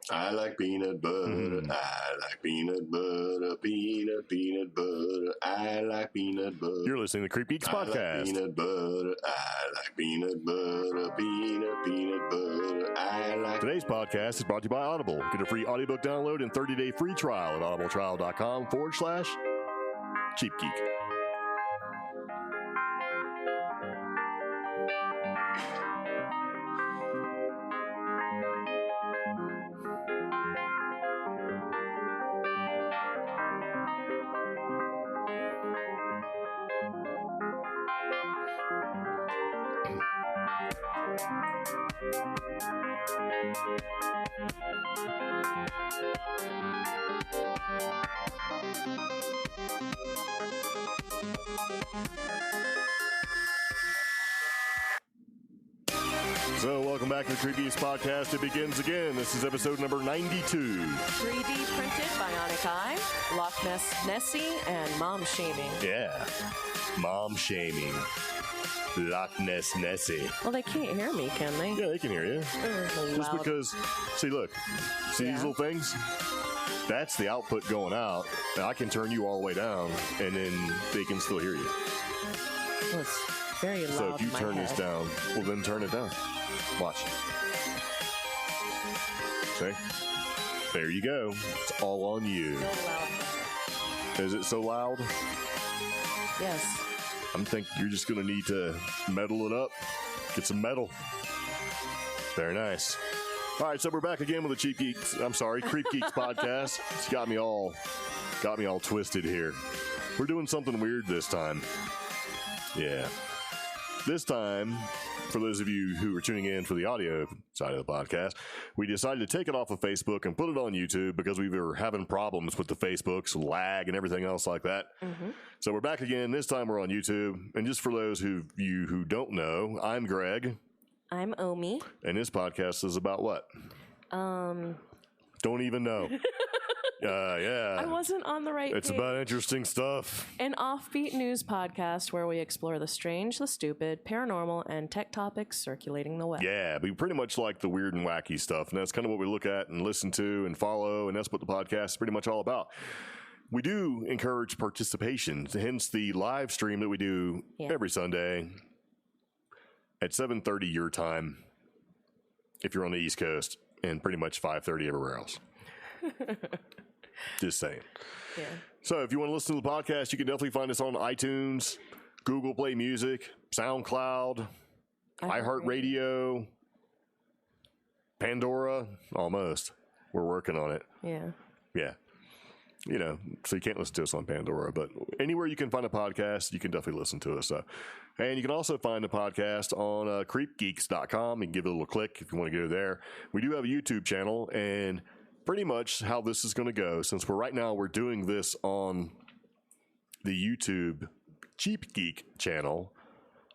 I like peanut butter. I like peanut butter. Peanut butter. I like peanut butter. You're listening to CreepGeeks podcast. I like peanut butter. I like peanut butter. Peanut butter. I like. Today's podcast is brought to you by Audible. Get a free audiobook download and 30-day free trial at audibletrial.com/CheapGeek. So, welcome back to the CreepGeeks podcast. It begins again. This is episode number 92. 3D printed Bionic Eye, LochNess, Nessie, and mom shaming. Yeah. Mom shaming. LochNess Nessie. Well, they can't hear me, can they? Yeah, they can hear you. Just because, see, look. See these little things? That's the output going out. Now, I can turn you all the way down, and then they can still hear you. Well, it's very loud. So if you turn this down, well, then turn it down. Watch. See? There you go. It's all on you. So loud. Is it so loud? Yes. I'm thinking you're just going to need to metal it up. Get some metal. Very nice. All right, so we're back again with the CreepGeeks podcast. It's got me all twisted here. We're doing something weird this time. Yeah. This time, for those of you who are tuning in for the audio side of the podcast, we decided to take it off of Facebook and put it on YouTube because we were having problems with the Facebook's lag and everything else like that. Mm-hmm. So we're back again. This time we're on YouTube. And just for those who don't know, I'm Greg. I'm Omi. And this podcast is about what? Don't even know. Yeah. I wasn't on the right It's page. about interesting stuff. An offbeat news podcast where we explore the strange, the stupid, paranormal, and tech topics circulating the web. Yeah, we pretty much like the weird and wacky stuff, and that's kind of what we look at and listen to and follow, and that's what the podcast is pretty much all about. We do encourage participation, hence the live stream that we do every Sunday at 7:30 your time if you're on the East Coast, and pretty much 5:30 everywhere else. Just saying. Yeah. So if you want to listen to the podcast, you can definitely find us on iTunes, Google Play Music, SoundCloud, iHeartRadio, Pandora, almost. We're working on it. Yeah. Yeah. You know, so you can't listen to us on Pandora, but anywhere you can find a podcast, you can definitely listen to us. And you can also find the podcast on CreepGeeks.com and give it a little click if you want to go there. We do have a YouTube channel, and pretty much how this is going to go, since we're doing this on the YouTube Cheap Geek channel,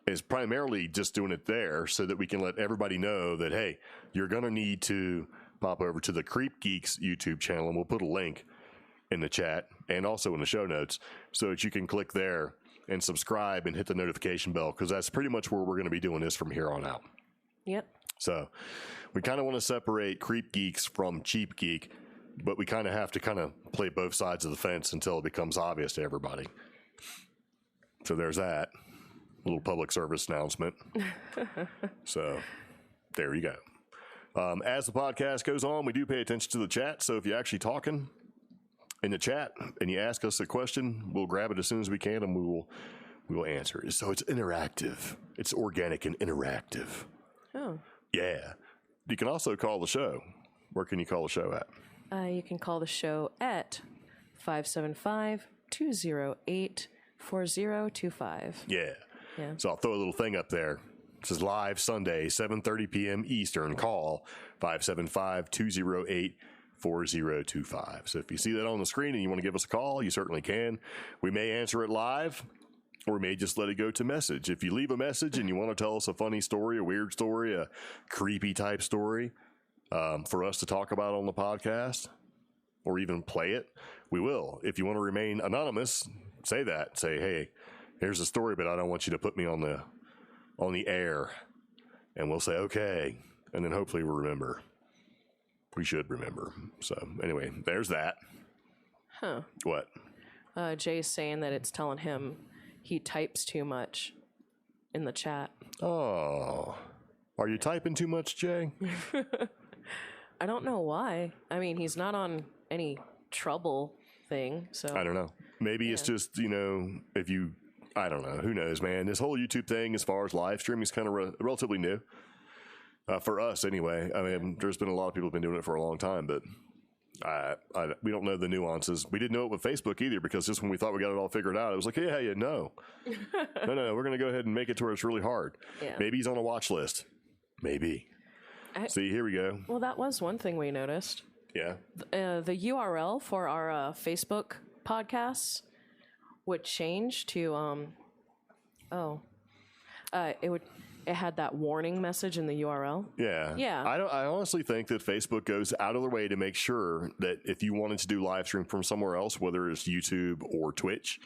is primarily just doing it there so that we can let everybody know that, hey, you're going to need to pop over to the CreepGeeks YouTube channel, and we'll put a link in the chat and also in the show notes so that you can click there and subscribe and hit the notification bell, because that's pretty much where we're going to be doing this from here on out. Yep. So we kind of want to separate Creep Geeks from Cheap Geek, but we kind of have to kind of play both sides of the fence until it becomes obvious to everybody. So there's that little public service announcement. So there you go. As the podcast goes on, we do pay attention to the chat. So if you're actually talking in the chat and you ask us a question, we'll grab it as soon as we can and we will answer it. So it's interactive. It's organic and interactive. Oh. Yeah. You can also call the show. Where can you call the show at? You can call the show at 575-208-4025. Yeah. Yeah. So I'll throw a little thing up there. It says live Sunday, 7:30 p.m. Eastern. Call 575-208-4025. So if you see that on the screen and you want to give us a call, you certainly can. We may answer it live, or we may just let it go to message. If you leave a message and you want to tell us a funny story, a weird story, a creepy type story for us to talk about on the podcast, or even play it, we will. If you want to remain anonymous, say that. Say, hey, here's a story, but I don't want you to put me on the air. And we'll say, okay. And then hopefully we'll remember. We should remember. So anyway, there's that. Huh. What? Jay's saying that it's telling him he types too much in the chat. Oh. Are you typing too much, Jay? I don't know why. I mean, he's not on any trouble thing, so I don't know. Maybe it's just, I don't know. Who knows, man? This whole YouTube thing, as far as live streaming, is kind of relatively new. For us, anyway. I mean, there's been a lot of people who've been doing it for a long time, but we don't know the nuances. We didn't know it with Facebook either, because just when we thought we got it all figured out, it was like, no. No, we're going to go ahead and make it to where it's really hard. Yeah. Maybe he's on a watch list. Maybe. See, here we go. Well, that was one thing we noticed. Yeah. The URL for our Facebook podcasts would change to it had that warning message in the URL. Yeah. Yeah. I honestly think that Facebook goes out of their way to make sure that if you wanted to do live stream from somewhere else, whether it's YouTube or Twitch,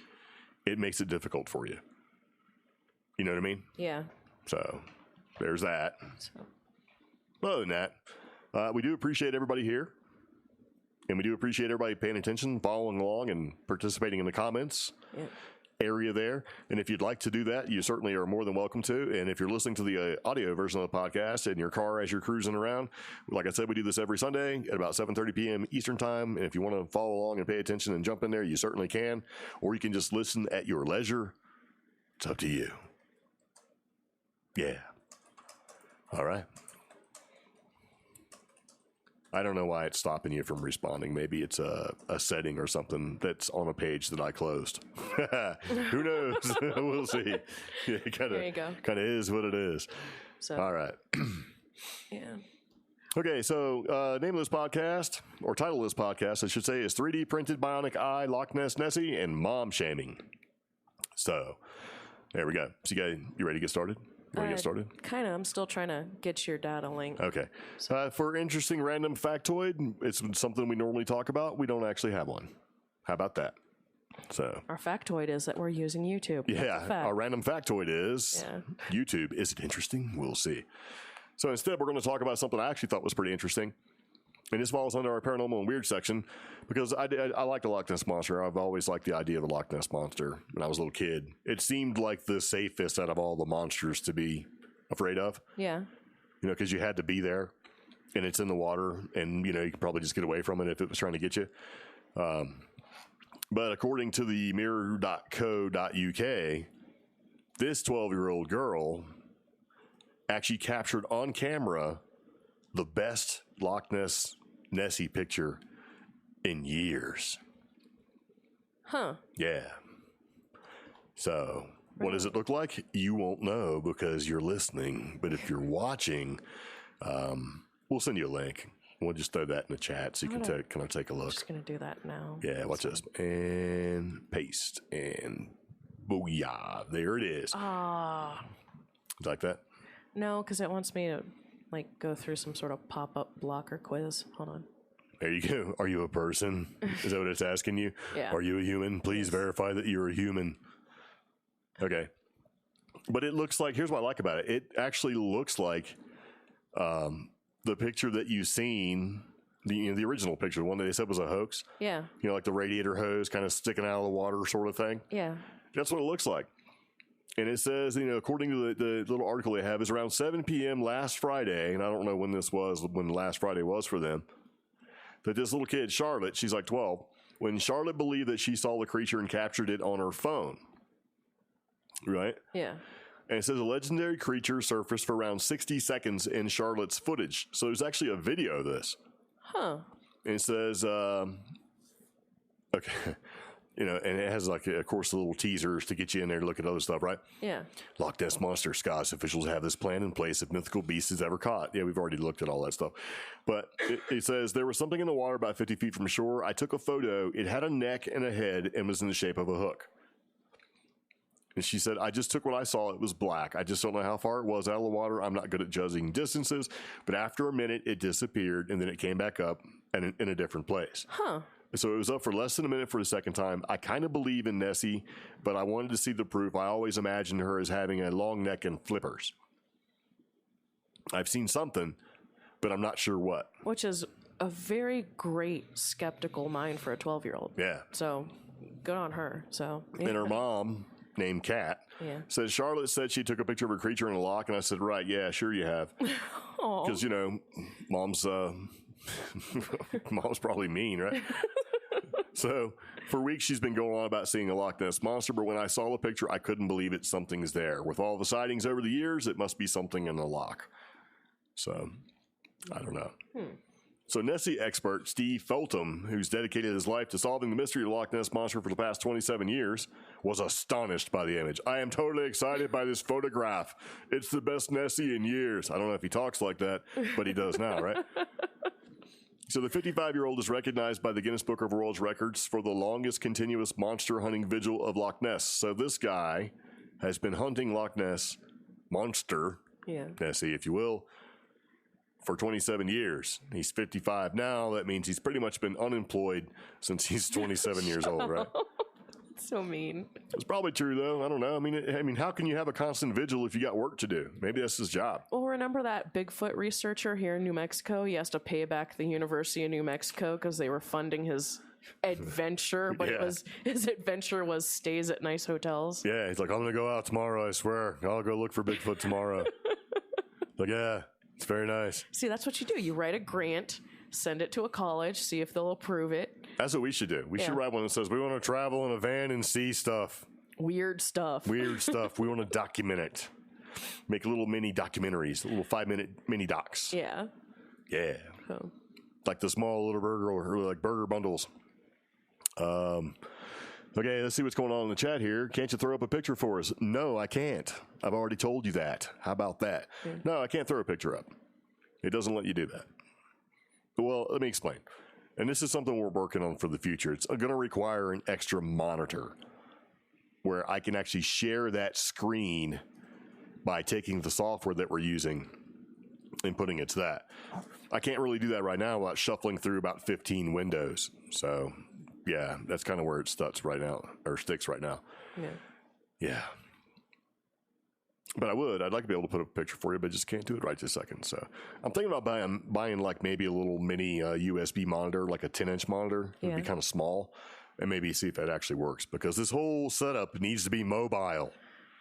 it makes it difficult for you. You know what I mean? Yeah. So there's that. So. Other than that, we do appreciate everybody here. And we do appreciate everybody paying attention, following along, and participating in the comments area there. And if you'd like to do that, you certainly are more than welcome to. And if you're listening to the audio version of the podcast in your car as you're cruising around, like I said, we do this every Sunday at about 7:30 p.m. Eastern time. And if you want to follow along and pay attention and jump in there, you certainly can. Or you can just listen at your leisure. It's up to you. Yeah. All right. I don't know why it's stopping you from responding. Maybe it's a setting or something that's on a page that I closed. Who knows? We'll see. Yeah, There you go. Kind of is what it is. So. All right. Yeah. Okay, so name of this podcast, or title of this podcast, I should say, is 3D Printed Bionic Eye, LochNess, Nessie, and Mom Shaming. So, there we go. So you ready to get started? Get started? Kind of. I'm still trying to get your data link. Okay. For interesting random factoid, it's something we normally talk about. We don't actually have one. How about that? So our factoid is that we're using YouTube. Yeah. Our random factoid is YouTube. Is it interesting? We'll see. So instead, we're going to talk about something I actually thought was pretty interesting. And this falls under our Paranormal and Weird section because I like the Loch Ness Monster. I've always liked the idea of the Loch Ness Monster when I was a little kid. It seemed like the safest out of all the monsters to be afraid of. Yeah. You know, because you had to be there and it's in the water and, you could probably just get away from it if it was trying to get you. But according to the mirror.co.uk, this 12-year-old girl actually captured on camera the best Loch Ness Nessie picture in years. Huh. Yeah. So, what does it look like? You won't know because you're listening. But if you're watching, we'll send you a link. We'll just throw that in the chat so you can take a look. I'm just going to do that now. Yeah, watch this. And paste. And booyah. There it is. You like that? No, because it wants me to go through some sort of pop-up blocker quiz. Hold on. There you go. Are you a person? Is that what it's asking you? Yeah. Are you a human? Please verify that you're a human. Okay. But it looks like, here's what I like about it. It actually looks like the picture that you've seen, the original picture, the one that they said was a hoax. Yeah. Like the radiator hose kind of sticking out of the water sort of thing. Yeah. That's what it looks like. And it says, according to the little article they have, is around 7 p.m. last Friday, and I don't know when last Friday was for them, that this little kid, Charlotte, she's like 12, when Charlotte believed that she saw the creature and captured it on her phone. Right? Yeah. And it says a legendary creature surfaced for around 60 seconds in Charlotte's footage. So there's actually a video of this. Huh. And it says, okay. you know, and it has like, of course, the little teasers to get you in there to look at other stuff, right? Yeah. Loch Ness Monster. Scottish officials have this plan in place if mythical beast is ever caught. Yeah, we've already looked at all that stuff. But it says, there was something in the water about 50 feet from shore. I took a photo. It had a neck and a head and was in the shape of a hook. And she said, I just took what I saw. It was black. I just don't know how far it was out of the water. I'm not good at judging distances. But after a minute, it disappeared, and then it came back up and in a different place. Huh. So it was up for less than a minute for the second time. I kind of believe in Nessie, but I wanted to see the proof. I always imagined her as having a long neck and flippers. I've seen something, but I'm not sure what. Which is a very great skeptical mind for a 12-year-old. Yeah. So good on her. So yeah. And her mom, named Kat, said Charlotte said she took a picture of a creature in a loch, and I said, right, yeah, sure you have. Because, you know, mom's probably mean, right? So for weeks she's been going on about seeing a Loch Ness monster, but when I saw the picture, I couldn't believe it. Something's there. With all the sightings over the years, it must be something in the loch. So I don't know. So Nessie expert Steve Feltham, who's dedicated his life to solving the mystery of the Loch Ness Monster for the past 27 years, was astonished by the image. I am totally excited by this photograph. It's the best Nessie in years. I don't know if he talks like that, but he does now, right? So the 55-year-old is recognized by the Guinness Book of World Records for the longest continuous monster hunting vigil of Loch Ness. So this guy has been hunting Loch Ness Monster, Nessie, if you will, for 27 years. He's 55 now. That means he's pretty much been unemployed since he's 27 years old, right? So mean. It's probably true, though. I don't know. I mean, how can you have a constant vigil if you got work to do? Maybe that's his job. Well, remember that Bigfoot researcher here in New Mexico? He has to pay back the University of New Mexico because they were funding his adventure, but his adventure was stays at nice hotels. Yeah, he's like, I'm going to go out tomorrow, I swear. I'll go look for Bigfoot tomorrow. Like, yeah, it's very nice. See, that's what you do. You write a grant, send it to a college, see if they'll approve it. That's what we should do. We should write one that says, we want to travel in a van and see stuff. Weird stuff. Weird stuff. We want to document it. Make little mini documentaries, little 5-minute mini docs. Yeah. Yeah. Oh. Like the small little burger or like burger bundles. Okay, let's see what's going on in the chat here. Can't you throw up a picture for us? No, I can't. I've already told you that. How about that? No, I can't throw a picture up. It doesn't let you do that. Well, let me explain. And this is something we're working on for the future. It's going to require an extra monitor where I can actually share that screen by taking the software that we're using and putting it to that. I can't really do that right now without shuffling through about 15 windows. So, yeah, that's kind of where it sticks right now. Yeah. But I'd like to be able to put up a picture for you, but I just can't do it right this second. So I'm thinking about buying like maybe a little mini USB monitor, like a 10-inch monitor. It would be kind of small, and maybe see if that actually works, because this whole setup needs to be mobile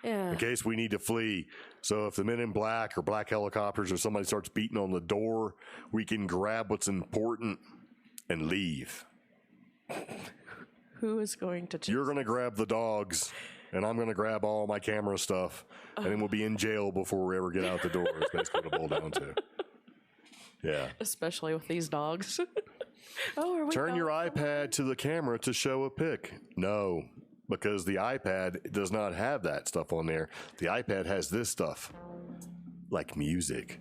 in case we need to flee. So if the Men in Black or black helicopters or somebody starts beating on the door, we can grab what's important and leave. Who is going to... You're going to grab the dogs, and I'm going to grab all my camera stuff, and then we'll be in jail before we ever get out the door. That's what it'll boil down to. Yeah. Especially with these dogs. Turn your iPad to the camera to show a pic. No, because the iPad does not have that stuff on there. The iPad has this stuff, like music.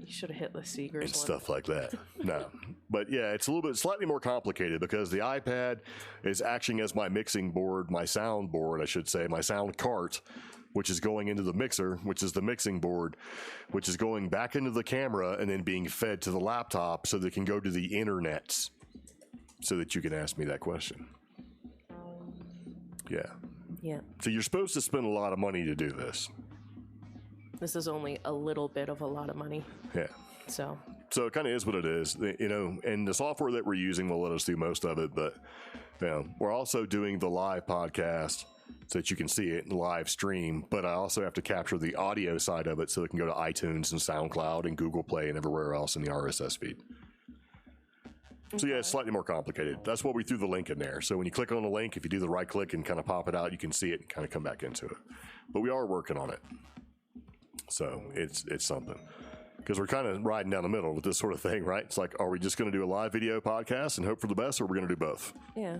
You should have hit the Seegers and stuff like that. No. But yeah, it's a little bit slightly more complicated because the iPad is acting as my mixing board, my sound board, I should say, my sound cart, which is going into the mixer, which is the mixing board, which is going back into the camera and then being fed to the laptop so that it can go to the internets so that you can ask me that question. Yeah. Yeah. So you're supposed to spend a lot of money to do this. This is only a little bit of a lot of money. Yeah. So it kind of is what it is, you know, and the software that we're using will let us do most of it, but you know, we're also doing the live podcast so that you can see it in live stream, but I also have to capture the audio side of it so it can go to iTunes and SoundCloud and Google Play and everywhere else in the RSS feed. So yeah, it's slightly more complicated. That's why we threw the link in there. So when you click on the link, if you do the right click and kind of pop it out, you can see it and kind of come back into it. But we are working on it. So it's something. Because we're kind of riding down the middle with this sort of thing, right? It's like, are we just going to do a live video podcast and hope for the best, or are we going to do both? Yeah.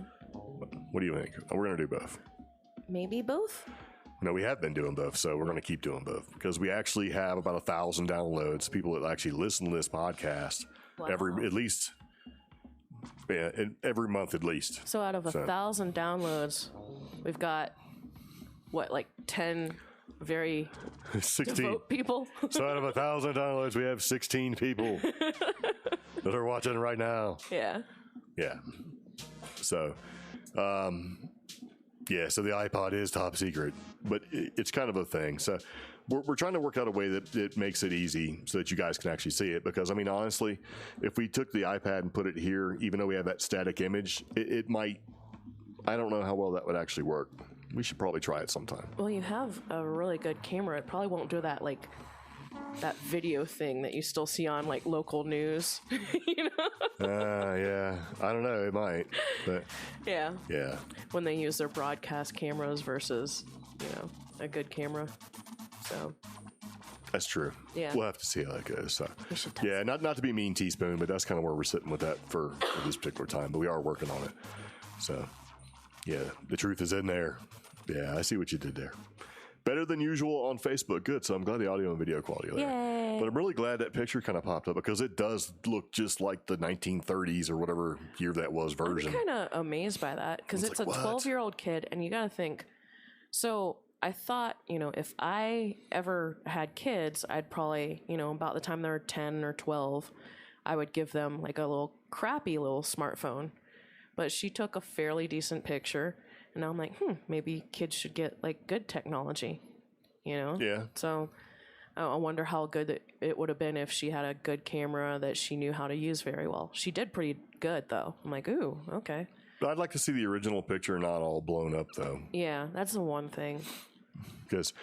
What do you think? We're going to do both. Maybe both? No, we have been doing both, so we're going to keep doing both because we actually have about 1,000 downloads. People that actually listen to this podcast every month at least. So out of 1,000 downloads, we've got what, like 10 very 16 devout people. So out of 1,000 downloads, we have 16 people that are watching right now. Yeah. Yeah. So, yeah, so the iPod is top secret, but it's kind of a thing. So we're trying to work out a way that it makes it easy so that you guys can actually see it. Because, I mean, honestly, if we took the iPad and put it here, even though we have that static image, it might, I don't know how well that would actually work. We should probably try it sometime. Well, you have a really good camera. It probably won't do that, like, that video thing that you still see on, like, local news, you know? Yeah. I don't know. It might. But Yeah. yeah. When they use their broadcast cameras versus, you know, a good camera. So. That's true. Yeah. We'll have to see how that goes. So. We should test Yeah, not to be mean, Teaspoon, but that's kind of where we're sitting with that for this particular time. But we are working on it. So, yeah, the truth is in there. Yeah, I see what you did there. Better than usual on Facebook. Good. So I'm glad the audio and video quality are there. Yay. But I'm really glad that picture kind of popped up because it does look just like the 1930s or whatever year that was version. I'm kind of amazed by that because it's like, a what? 12-year-old kid, and you got to think. So I thought, you know, if I ever had kids, I'd probably, you know, about the time they're 10 or 12, I would give them like a little crappy little smartphone. But she took a fairly decent picture, and now I'm like, maybe kids should get like good technology, you know? Yeah. So I wonder how good it would have been if she had a good camera that she knew how to use very well. She did pretty good, though. I'm like, ooh, okay. But I'd like to see the original picture not all blown up, though. Yeah, that's the one thing. Because,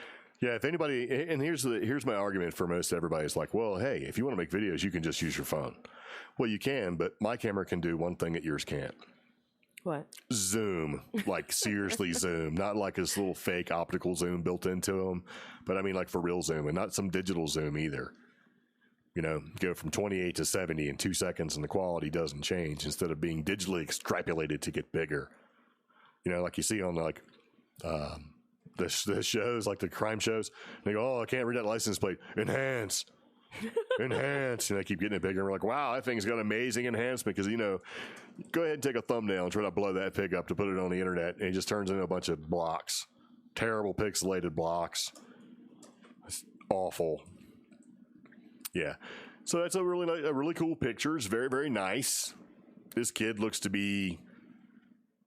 yeah, if anybody, and here's my argument for most everybody is like, well, hey, if you want to make videos, you can just use your phone. Well, you can, but my camera can do one thing that yours can't. What? Zoom, like seriously zoom, not like this little fake optical zoom built into them, but I mean like for real zoom and not some digital zoom either. You know, go from 28 to 70 in 2 seconds and the quality doesn't change instead of being digitally extrapolated to get bigger. You know, like you see on like the shows, like the crime shows, they go, oh, I can't read that license plate. Enhance. Enhance. And they keep getting it bigger. And we're like, wow, that thing's got amazing enhancement because, you know, go ahead and take a thumbnail and try to blow that pig up to put it on the internet, and it just turns into a bunch of blocks. Terrible pixelated blocks. It's awful. Yeah. So that's a really cool picture. It's very, very nice. This kid looks to be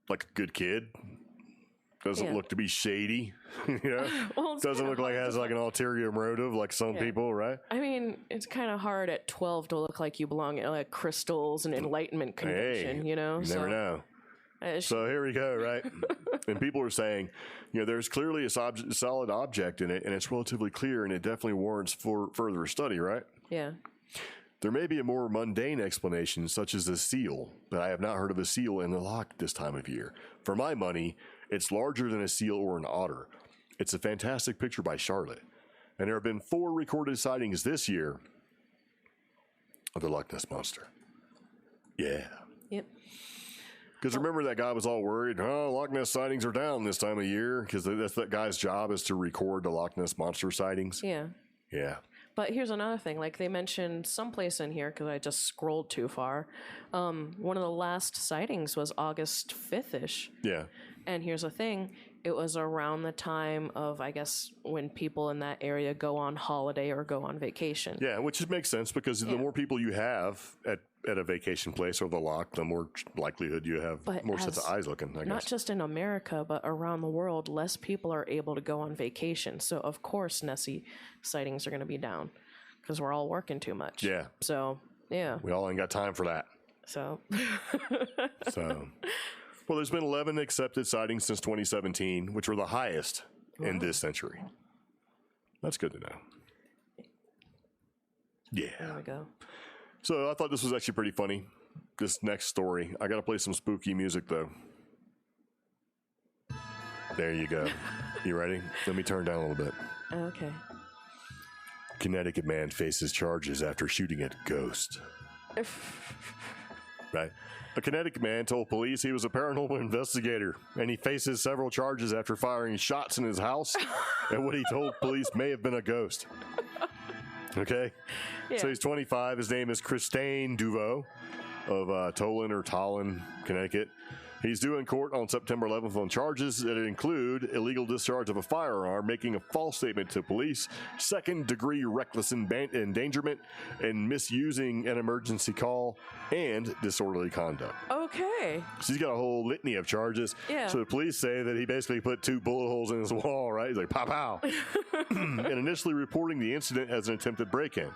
like a good kid. Doesn't look to be shady, you know? Well, doesn't look like it has like an ulterior motive like some people, right? I mean, it's kind of hard at 12 to look like you belong at like Crystals and Enlightenment Convention, you know? You never know. So here we go, right? And people are saying, you know, there's clearly a solid object in it, and it's relatively clear, and it definitely warrants for further study, right? Yeah. There may be a more mundane explanation, such as a seal, but I have not heard of a seal in the Loch this time of year. For my money, it's larger than a seal or an otter. It's a fantastic picture by Charlotte. And there have been 4 recorded sightings this year of the Loch Ness Monster. Yeah. Yep. Because remember that guy was all worried, oh, Loch Ness sightings are down this time of year, because that's that guy's job is to record the Loch Ness Monster sightings. Yeah. Yeah. But here's another thing. Like they mentioned someplace in here, because I just scrolled too far. One of the last sightings was August 5th-ish. Yeah. And here's the thing. It was around the time of, I guess, when people in that area go on holiday or go on vacation. Yeah, which makes sense because the more people you have at a vacation place or the Loch, the more likelihood you have more sets of eyes looking, I guess. Not just in America, but around the world, less people are able to go on vacation. So, of course, Nessie sightings are going to be down because we're all working too much. Yeah. So, yeah. We all ain't got time for that. So. Well, there's been 11 accepted sightings since 2017, which were the highest in this century. That's good to know. Yeah. There we go. So I thought this was actually pretty funny. This next story. I got to play some spooky music, though. There you go. You ready? Let me turn down a little bit. Okay. Connecticut man faces charges after shooting at ghost. Right. A Connecticut man told police he was a paranormal investigator, and he faces several charges after firing shots in his house and what he told police may have been a ghost. Okay? Yeah. So he's 25. His name is Christine Duveau of Tolland, Connecticut. He's due in court on September 11th on charges that include illegal discharge of a firearm, making a false statement to police, second-degree reckless endangerment, and misusing an emergency call, and disorderly conduct. Okay. So he's got a whole litany of charges. Yeah. So the police say that he basically put 2 bullet holes in his wall, right? He's like, pow, pow. And initially reporting the incident as an attempted break-in.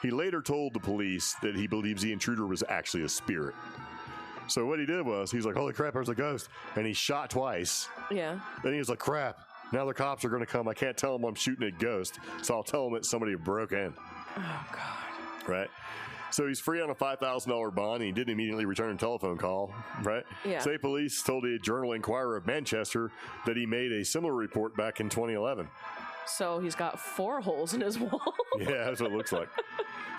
He later told the police that he believes the intruder was actually a spirit. So what he did was, he's like, holy crap, there's a ghost. And he shot twice. Yeah. Then he was like, crap, now the cops are going to come. I can't tell them I'm shooting a ghost. So I'll tell them that somebody broke in. Oh, God. Right? So he's free on a $5,000 bond, and he didn't immediately return a telephone call, right? Yeah. State police told the Journal Inquirer of Manchester that he made a similar report back in 2011. So he's got 4 holes in his wall. Yeah, that's what it looks like.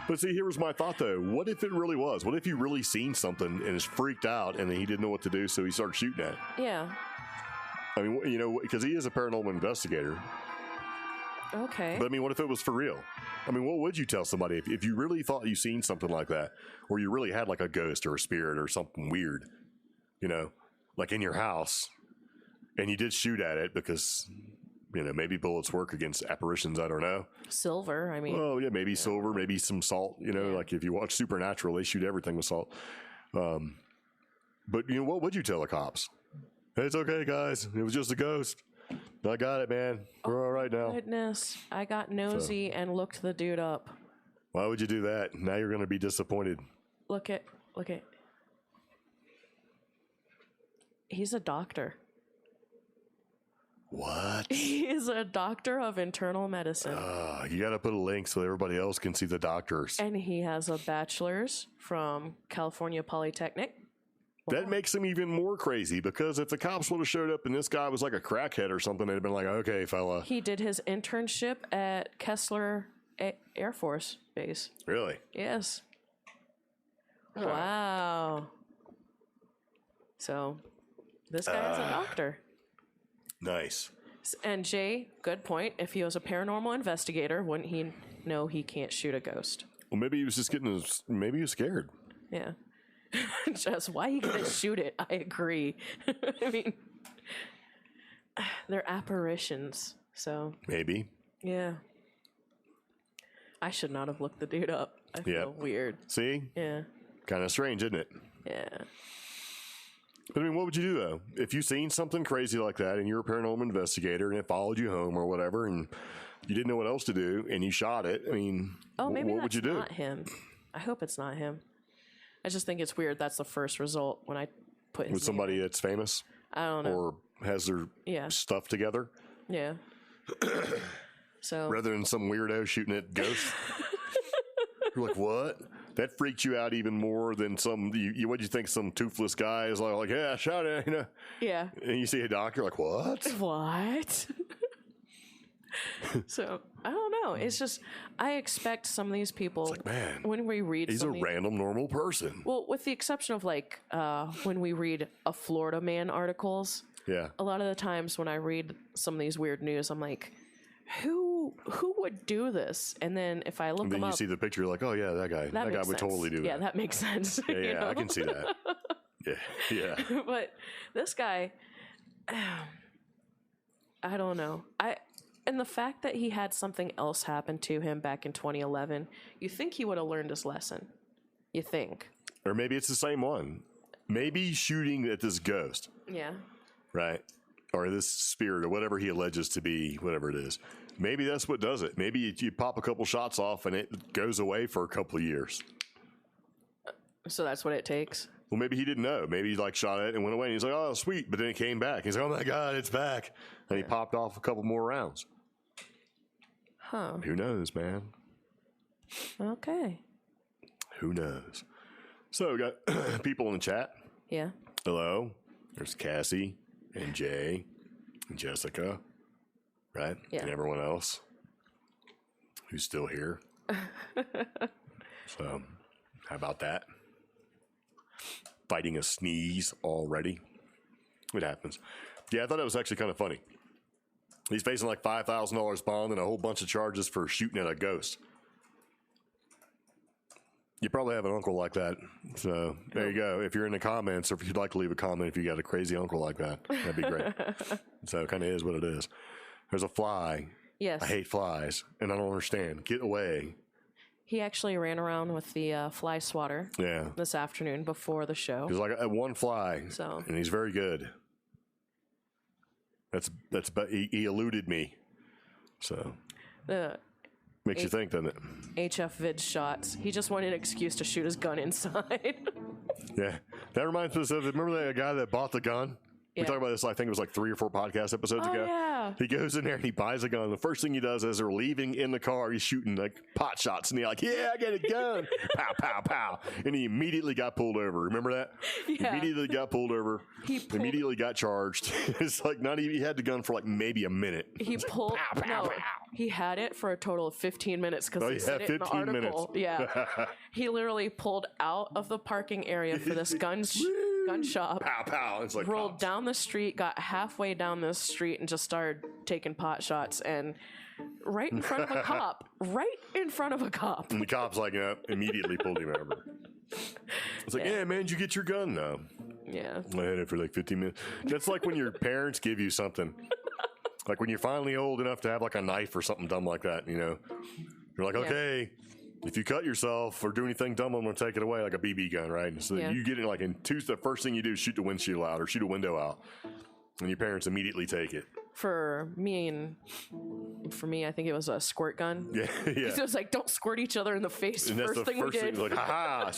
But see, here was my thought, though. What if it really was? What if he really seen something and is freaked out and he didn't know what to do, so he started shooting at it? Yeah. I mean, you know, because he is a paranormal investigator. Okay. But I mean, what if it was for real? I mean, what would you tell somebody if you really thought you seen something like that, or you really had like a ghost or a spirit or something weird, you know, like in your house, and you did shoot at it because, you know, maybe bullets work against apparitions. I don't know. Silver, I mean. Well, yeah, maybe silver, maybe some salt. You know, like if you watch Supernatural, they shoot everything with salt. But you know, what would you tell the cops? Hey, it's okay, guys. It was just a ghost. I got it, man. We're all right now. Goodness, I got nosy and looked the dude up. Why would you do that? Now you're going to be disappointed. Look at. He's a doctor. What? He is a doctor of internal medicine. You got to put a link so everybody else can see the doctors. And he has a bachelor's from California Polytechnic. That makes him even more crazy, because if the cops would have showed up and this guy was like a crackhead or something, they'd have been like, okay, fella. He did his internship at Kessler Air Force Base. Really? Yes. Wow. So, this guy is a doctor. Nice. And Jay, good point. If he was a paranormal investigator, wouldn't he know he can't shoot a ghost? Well, maybe he was just maybe he was scared. Yeah. Just, why are you going to shoot it? I agree. I mean, they're apparitions, so. Maybe. Yeah. I should not have looked the dude up. I feel weird. See? Yeah. Kind of strange, isn't it? Yeah. But I mean, what would you do, though? If you seen something crazy like that and you're a paranormal investigator and it followed you home or whatever and you didn't know what else to do and you shot it, I mean, maybe what would you do? Not him. I hope it's not him. I just think it's weird. That's the first result when I put his With somebody that's famous? I don't know. Or has their stuff together? Yeah. So rather than some weirdo shooting at ghosts? You're like, what? That freaked you out even more than some, what'd you think, some toothless guy is like, yeah, I shot it, you know? Yeah. And you see a doctor, like, what? What? So, I don't know. It's just, I expect some of these people, it's like, man, when we read he's a random normal person. Well, with the exception of like, when we read a Florida man articles, a lot of the times when I read some of these weird news, I'm like, who would do this? And then if I look and then them you up, see the picture, you're like, oh yeah, that guy would totally do that. Yeah, that makes sense. Yeah, you know? I can see that. Yeah. But this guy, I don't know. And the fact that he had something else happen to him back in 2011, you think he would have learned his lesson. You think. Or maybe it's the same one. Maybe he's shooting at this ghost. Yeah. Right? Or this spirit or whatever he alleges to be, whatever it is. Maybe that's what does it. Maybe you pop a couple shots off and it goes away for a couple of years. So that's what it takes? Well, maybe he didn't know. Maybe he like shot it and went away and he's like, oh, sweet. But then it came back. He's like, oh my God, it's back. And he popped off a couple more rounds. Huh. Who knows, man? Okay. Who knows? So we got people in the chat. Yeah. Hello. There's Cassie and Jay and Jessica. Right? Yeah. And everyone else who's still here. So, how about that? fighting a sneeze already. It happens. Yeah, I thought it was actually kind of funny. He's facing like $5,000 bond and a whole bunch of charges for shooting at a ghost. You probably have an uncle like that. So there you go. If you're in the comments, or if you'd like to leave a comment if you got a crazy uncle like that, that'd be great. So it kind of is what it is. There's a fly. Yes. I hate flies, and I don't understand. Get away. He actually ran around with the fly swatter this afternoon before the show. He's like one fly, and he's very good. He eluded me. So makes you think, doesn't it? HF vid shots. He just wanted an excuse to shoot his gun inside. Yeah. That reminds me of, remember that guy that bought the gun? We talked about this, I think it was like 3 or 4 podcast episodes ago. Yeah. He goes in there and he buys a gun. The first thing he does as they're leaving in the car, he's shooting like pot shots. And he's like, yeah, I got a gun. Pow, pow, pow. And he immediately got pulled over. Remember that? Yeah. Immediately got pulled over. Immediately got charged. It's like not even, he had the gun for like maybe a minute. He pulled, pow, pow, pow. He had it for a total of 15 minutes because he said it in the article. Yeah. He literally pulled out of the parking area for this gun shop. Pow, pow. It's like rolled down the street, got halfway down the street, and just started taking pot shots. And right in front of a cop. Right in front of a cop. And the cop's like, immediately pulled him over. It's like, yeah, man, did you get your gun? No. Yeah. I had it for like 15 minutes. That's like when your parents give you something. Like when you're finally old enough to have like a knife or something dumb like that, you know. You're like, okay, if you cut yourself or do anything dumb, I'm going to take it away, like a BB gun, right? So you get it like in the first thing you do is shoot the windshield out or shoot a window out. And your parents immediately take it. For me, I think it was a squirt gun. Yeah. It was like, don't squirt each other in the face. And that's the first thing we did. Like, ha-ha.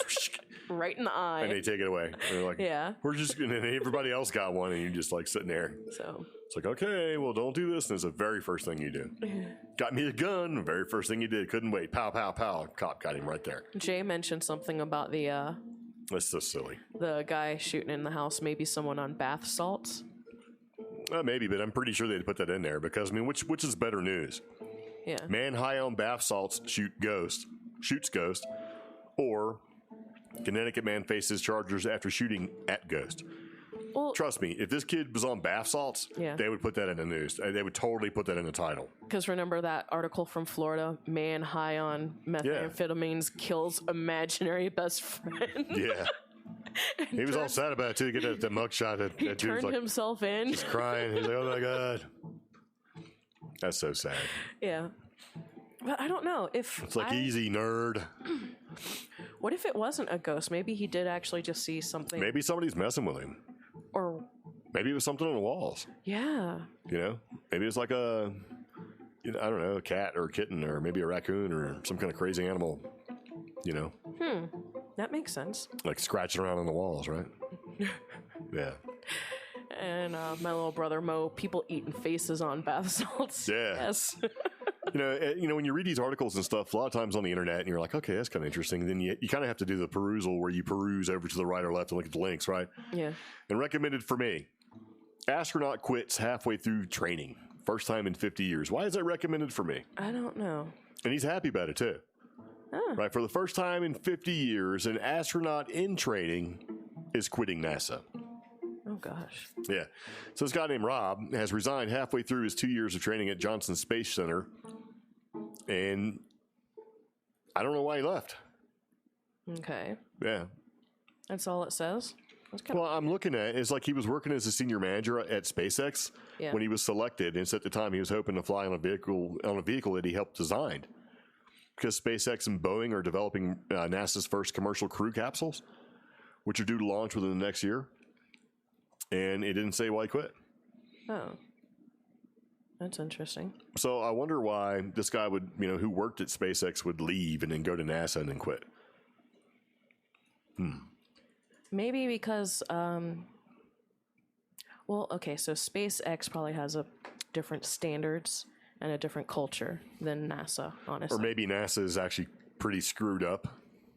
Right in the eye. And they take it away. And they're like, we're just going to, everybody else got one, and you're just like sitting there. So it's like, okay, well, don't do this. And it's the very first thing you do. Got me a gun. The very first thing you did. Couldn't wait. Pow, pow, pow. Cop got him right there. Jay mentioned something about that's so silly. The guy shooting in the house, maybe someone on bath salts. Maybe, but I'm pretty sure they'd put that in there because, I mean, which is better news? Yeah. Man high on bath salts shoots ghost, or Connecticut man faces charges after shooting at ghost. Well, trust me, if this kid was on bath salts, they would put that in the news. They would totally put that in the title. Because remember that article from Florida, man high on methamphetamines kills imaginary best friend? Yeah. He was all sad about it too. Get that mugshot. He turned himself in. He's crying. He's like, "Oh my god, that's so sad." Yeah, but I don't know if it's like easy nerd. What if it wasn't a ghost? Maybe he did actually just see something. Maybe somebody's messing with him, or maybe it was something on the walls. Yeah, you know, maybe it's like a, I don't know, a cat or a kitten or maybe a raccoon or some kind of crazy animal. You know. That makes sense. Like scratching around on the walls, right? Yeah. And my little brother Mo, people eating faces on bath salts. Yeah. Yes. you know, when you read these articles and stuff, a lot of times on the internet, and you're like, okay, that's kind of interesting. Then you kind of have to do the perusal where you peruse over to the right or left and look at the links, right? Yeah. And recommended for me, astronaut quits halfway through training. First time in 50 years. Why is that recommended for me? I don't know. And he's happy about it, too. Oh. Right, for the first time in 50 years, an astronaut in training is quitting NASA. Oh, gosh. Yeah. So this guy named Rob has resigned halfway through his 2 years of training at Johnson Space Center. And I don't know why he left. Okay. Yeah. That's all it says? Well, I'm looking at it. It's like he was working as a senior manager at SpaceX when he was selected. And so at the time, he was hoping to fly on a vehicle that he helped design. Because SpaceX and Boeing are developing NASA's first commercial crew capsules, which are due to launch within the next year. And it didn't say why he quit. Oh. That's interesting. So I wonder why this guy would, who worked at SpaceX would leave and then go to NASA and then quit. Maybe because, so SpaceX probably has different standards and a different culture than NASA, honestly. Or maybe NASA is actually pretty screwed up.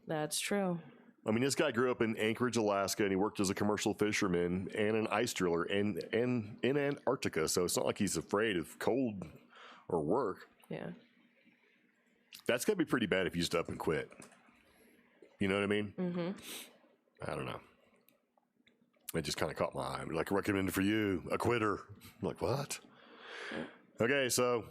That's true. I mean, this guy grew up in Anchorage, Alaska, and he worked as a commercial fisherman and an ice driller in Antarctica, so it's not like he's afraid of cold or work. Yeah. That's got to be pretty bad if you just up and quit. You know what I mean? Mm-hmm. I don't know. It just kind of caught my eye. Like, recommended for you, a quitter. I'm like, what? Okay, so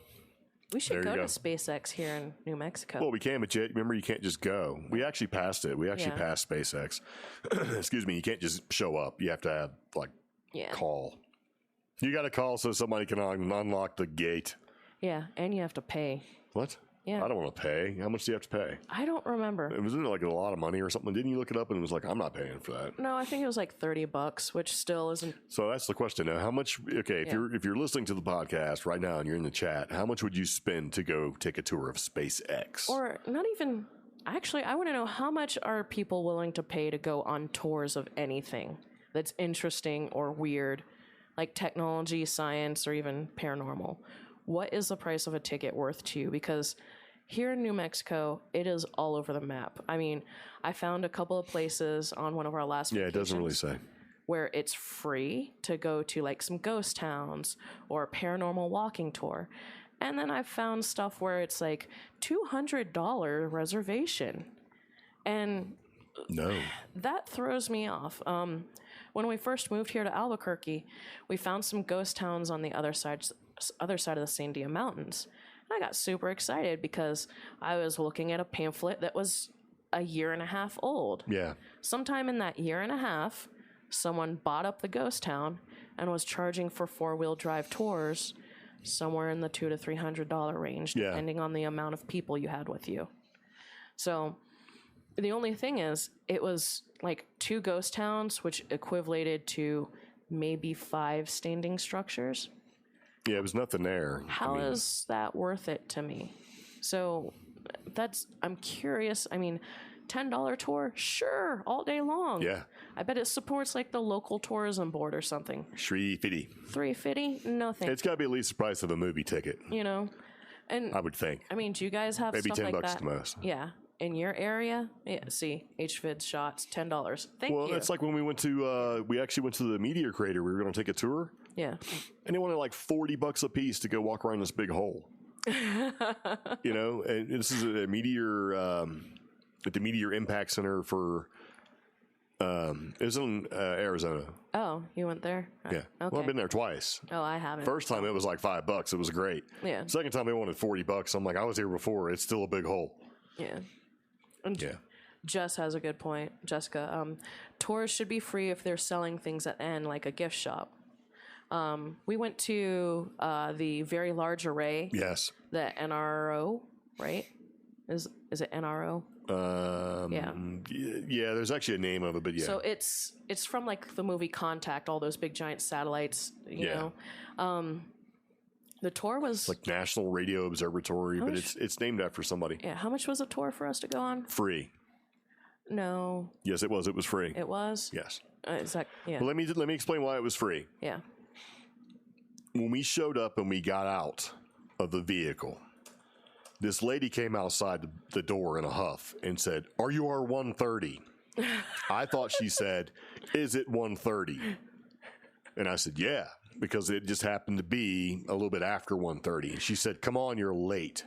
We should there go you to SpaceX here in New Mexico. well, we can, but remember, you can't just go. We actually passed it. We actually Yeah. passed SpaceX. Excuse me. You can't just show up. You have to have, like, Yeah. call. You got to call so somebody can unlock the gate. Yeah, and you have to pay. What? Yeah. I don't want to pay. How much do you have to pay? I don't remember. Wasn't it like a lot of money or something? Didn't you look it up and it was like, I'm not paying for that? No, I think it was like $30, which still isn't. So that's the question now. How much? Okay, if you're listening to the podcast right now and you're in the chat, how much would you spend to go take a tour of SpaceX? Or not even. Actually, I want to know how much are people willing to pay to go on tours of anything that's interesting or weird, like technology, science, or even paranormal. What is the price of a ticket worth to you? Because here in New Mexico, it is all over the map. I mean, I found a couple of places on one of our last yeah, it doesn't really vacations say. where it's free to go to like some ghost towns or a paranormal walking tour. And then I found stuff where it's like $200 reservation. And No. that throws me off. When we first moved here to Albuquerque, we found some ghost towns on the other side of the Sandia Mountains. And I got super excited because I was looking at a pamphlet that was a year and a half old. Yeah. Sometime in that year and a half, someone bought up the ghost town and was charging for 4-wheel drive tours somewhere in the $200 to $300 range, Yeah. depending on the amount of people you had with you. So the only thing is, it was like 2 ghost towns, which equivalated to maybe 5 standing structures. Yeah, it was nothing there. How is that worth it to me? So I'm curious. I mean, $10 tour, sure, all day long. Yeah. I bet it supports like the local tourism board or something. $350. $350? No thanks. It's got to be at least the price of a movie ticket, You know, and I would think. I mean, do you guys have Maybe stuff $10 like that? at the most. Yeah, in your area. Yeah. See, HVID shots, $10. Thank Well, you. it's like when we went to, we actually went to the meteor crater. We were going to take a tour, Yeah. and they wanted like $40 a piece to go walk around this big hole. You know, and this is a meteor, at the Meteor Impact Center for, it was in Arizona. Oh, you went there? Yeah. Okay. Well, I've been there twice. Oh, I haven't. First time it was like $5. It was great. Yeah. Second time they wanted $40. I'm like, I was here before. It's still a big hole. Yeah. And Yeah. Jess has a good point, Jessica. Tours should be free if they're selling things at the end, like a gift shop. We went to the Very Large Array, Yes. the NRO, right? Is it NRO? Yeah. Yeah, there's actually a name of it, but yeah. So it's from like the movie Contact, all those big giant satellites, you Yeah. know. The tour was like National Radio Observatory, but much- it's named after somebody. yeah. How much was a tour for us to go on? Free. No, Yes, it was. It was free. it was. Yes. Is that yeah? But let me explain why it was free. Yeah. When we showed up and we got out of the vehicle, this lady came outside the door in a huff and said, "Are you our 130?" I thought she said, "Is it 130?" And I said, "Yeah," because it just happened to be a little bit after 1:30. And she said, "Come on, you're late."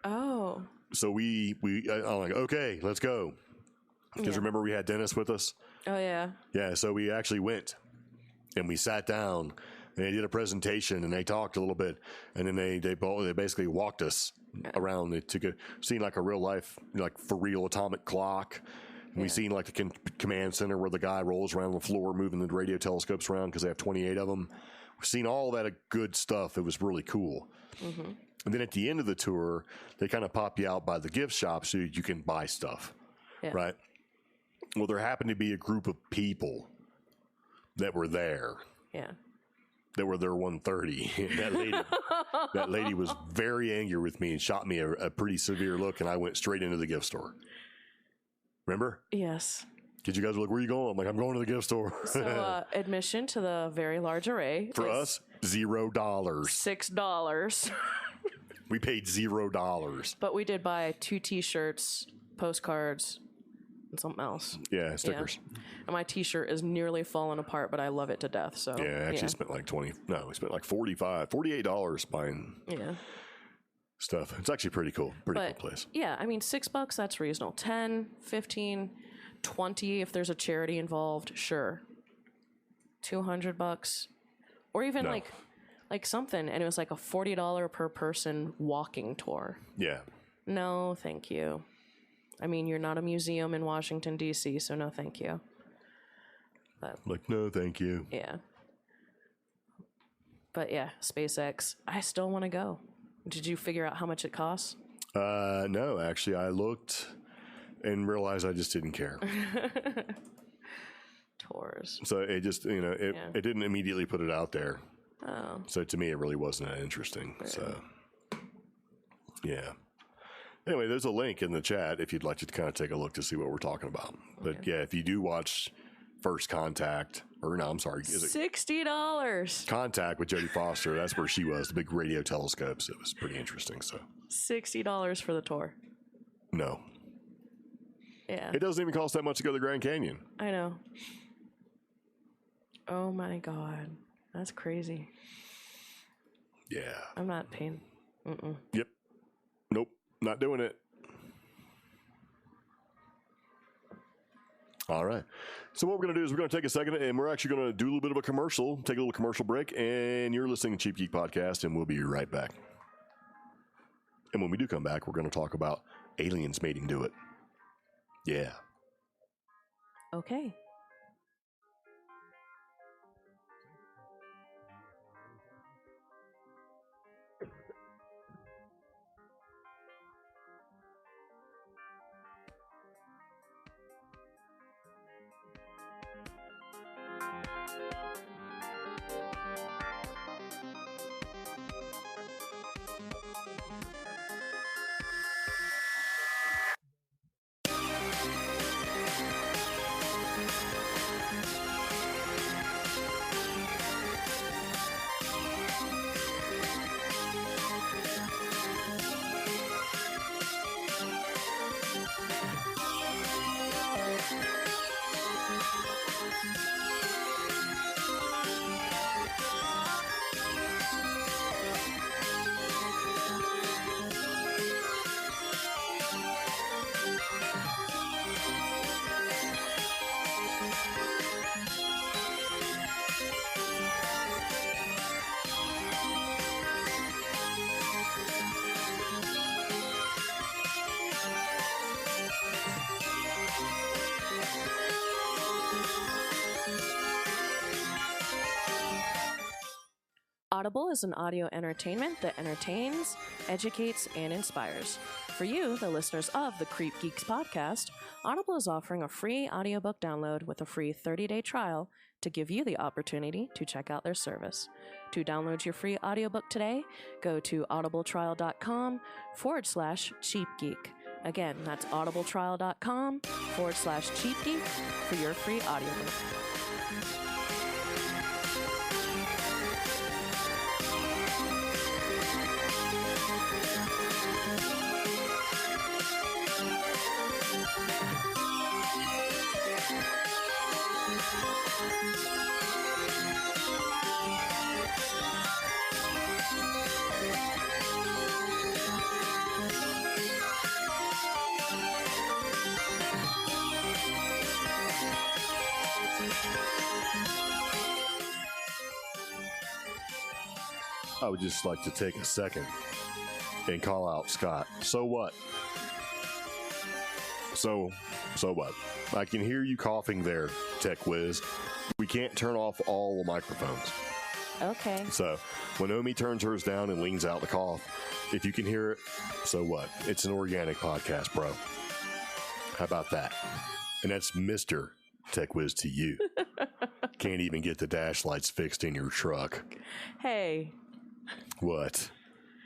Oh. So I'm like, "Okay, let's go." Because remember we had Dennis with us? Oh yeah. Yeah, so we actually went and we sat down and they did a presentation and they talked a little bit and then they basically walked us around. They took a seen like a real life, like for real atomic clock. And we seen like the command center where the guy rolls around the floor moving the radio telescopes around because they have 28 of them. We've seen all that good stuff. It was really cool. Mm-hmm. And then at the end of the tour, they kind of pop you out by the gift shop so you can buy stuff, right? Well, there happened to be a group of people that were there. Yeah. That were there 1:30. That lady was very angry with me and shot me a pretty severe look, and I went straight into the gift store. Remember? Yes. Did you guys look, where are you going? I'm like, I'm going to the gift store. So admission to the Very Large Array For is us, $0. $6. We paid $0. But we did buy 2 T-shirts, postcards, and something else. Yeah, stickers. Yeah. And my T-shirt is nearly falling apart, but I love it to death. So Yeah, I actually spent like we spent like $48 buying stuff. It's actually pretty cool. Pretty cool place. Yeah, I mean, $6, that's reasonable. 10, 15, 20 if there's a charity involved, sure. $200, or even No. like something, and it was like a $40 per person walking tour. Yeah. No, thank you. I mean, you're not a museum in Washington, D.C., so no thank you. But, Like, no, thank you. yeah. But yeah, SpaceX. I still want to go. Did you figure out how much it costs? No, actually, I looked and realized I just didn't care. Tours. So it just, it didn't immediately put it out there. Oh. So to me, it really wasn't that interesting. So, yeah. Anyway, there's a link in the chat if you'd like to kind of take a look to see what we're talking about. But yeah, if you do watch First Contact, or no, I'm sorry, is it $60. Contact with Jodie Foster? That's where she was, the big radio telescopes. It was pretty interesting. So $60 for the tour. no, Yeah. it doesn't even cost that much to go to the Grand Canyon. I know. Oh my God. That's crazy. Yeah. I'm not paying. Yep. Nope. Not doing it. All right. So what we're going to do is we're going to take a second and we're actually going to do a little bit of a commercial, take a little commercial break, and you're listening to Cheap Geek Podcast, and we'll be right back. And when we do come back, we're going to talk about aliens mating to it. Yeah. Okay. Audible is an audio entertainment that entertains, educates, and inspires. For you, the listeners of the CreepGeeks podcast, Audible is offering a free audiobook download with a free 30-day trial to give you the opportunity to check out their service. To download your free audiobook today, go to audibletrial.com/cheapgeek. Again, that's audibletrial.com/cheapgeek for your free audiobook. I would just like to take a second and call out Scott. So what? So what? I can hear you coughing there, Tech Whiz. We can't turn off all the microphones. Okay. So when Omi turns hers down and leans out the cough, if you can hear it, so what? It's an organic podcast, bro. How about that? And that's Mr. Tech Whiz to you. Can't even get the dash lights fixed in your truck. Hey. What?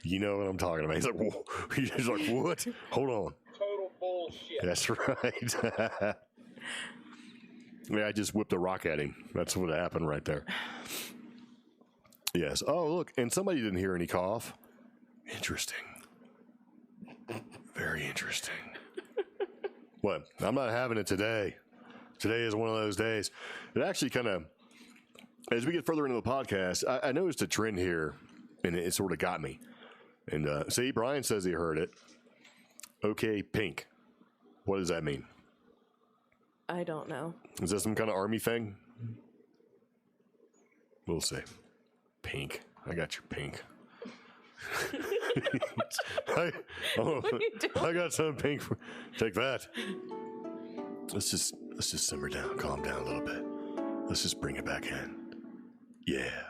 You know what I'm talking about. He's like, whoa. He's like, what? Hold on. Total bullshit. That's right. Yeah, I just whipped a rock at him. That's what happened right there. Yes. Oh, look. And somebody didn't hear any cough. Interesting. Very interesting. What? I'm not having it today. Today is one of those days. It actually kind of, as we get further into the podcast, I noticed a trend here, and it sort of got me. And see, Brian says he heard it. Okay, pink. What does that mean? I don't know. Is that some kind of army thing? We'll see. Pink. I got your pink. I got some pink. Take that. Let's just simmer down, calm down a little bit. Let's just bring it back in. Yeah.